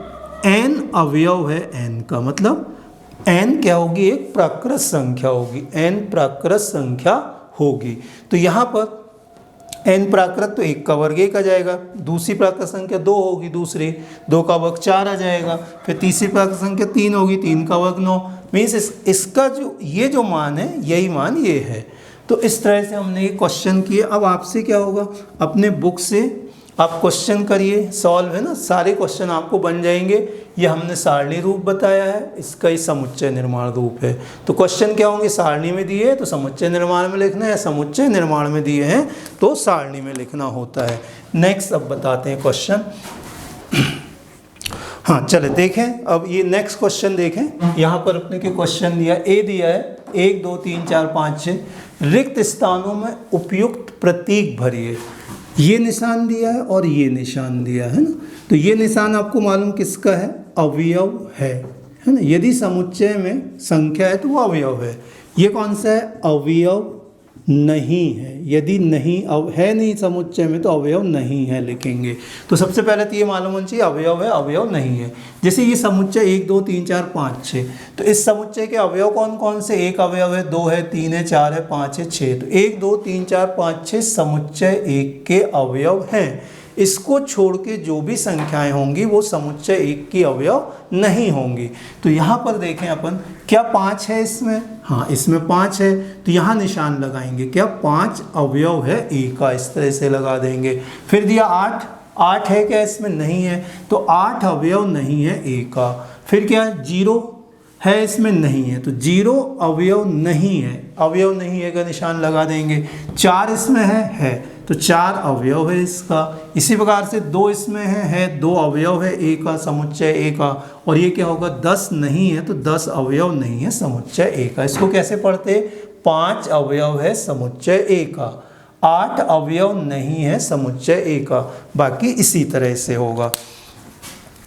n अवयव है n का, मतलब n क्या होगी, एक प्राकृत संख्या होगी, n प्राकृत संख्या होगी। तो यहाँ पर n प्राकृत, तो 1 का वर्ग 1 आ जाएगा, दूसरी प्राकृत संख्या 2 होगी, दूसरी 2 का वर्ग 4 आ जाएगा, फिर तीसरी प्राकृत संख्या 3 होगी, 3 का वर्ग 9। मीन्स इसका जो ये जो मान है यही मान ये है। तो इस तरह से हमने ये क्वेश्चन किए। अब आपसे क्या होगा, अपने बुक से आप क्वेश्चन करिए, सॉल्व है ना, सारे क्वेश्चन आपको बन जाएंगे। ये हमने सारणी रूप बताया है, इसका ही समुच्चय निर्माण रूप है। तो क्वेश्चन क्या होंगे, सारणी में दिए हैं तो समुच्चय निर्माण में लिखना है, या समुच्चय निर्माण में दिए हैं तो सारणी में लिखना होता है। नेक्स्ट अब बताते हैं क्वेश्चन। हाँ चले देखें, अब ये नेक्स्ट क्वेश्चन देखें। यहाँ पर अपने के क्वेश्चन दिया, ए दिया है 1 2 3 4 5 6 रिक्त स्थानों में उपयुक्त प्रतीक भरिए। ये निशान दिया है और ये निशान दिया है ना। तो ये निशान आपको मालूम किसका है, अवयव है ना। यदि समुच्चय में संख्या है तो वो अवयव है। ये कौन सा है, अवयव नहीं है। यदि नहीं है नहीं समुच्चय में तो अवयव नहीं है लिखेंगे। तो सबसे पहले तो ये मालूम होना चाहिए अवयव है अवयव नहीं है। जैसे ये समुच्चय 1 2 3 4 5 6, तो इस समुच्चय के अवयव कौन कौन से, एक अवयव है, 2 है, 3 है, 4 है, 5 है, 6। तो 1 2 3 4 5 6 समुच्चय एक के अवयव हैं। इसको छोड़ के जो भी संख्याएं होंगी वो समुच्चय एक की अवयव नहीं होंगी। तो यहाँ पर देखें अपन, क्या 5 है इसमें, हाँ इसमें 5 है, तो यहाँ निशान लगाएंगे, क्या 5 अवयव है एक का, इस तरह से लगा देंगे। फिर दिया 8 है क्या इसमें, नहीं है, तो 8 अवयव नहीं है एक का। फिर क्या 0 है इसमें, नहीं है, तो 0 अवयव नहीं है, अवयव नहीं है का निशान लगा देंगे। 4 इसमें है, तो 4 अवयव है इसका। इसी प्रकार से 2 इसमें है, 2 अवयव है ए का, समुच्चय ए का। और ये क्या होगा, 10 नहीं है, तो 10 अवयव नहीं है समुच्चय ए का। इसको कैसे पढ़ते, 5 अवयव है समुच्चय ए का, 8 अवयव नहीं है समुच्चय ए का। बाकी इसी तरह से होगा।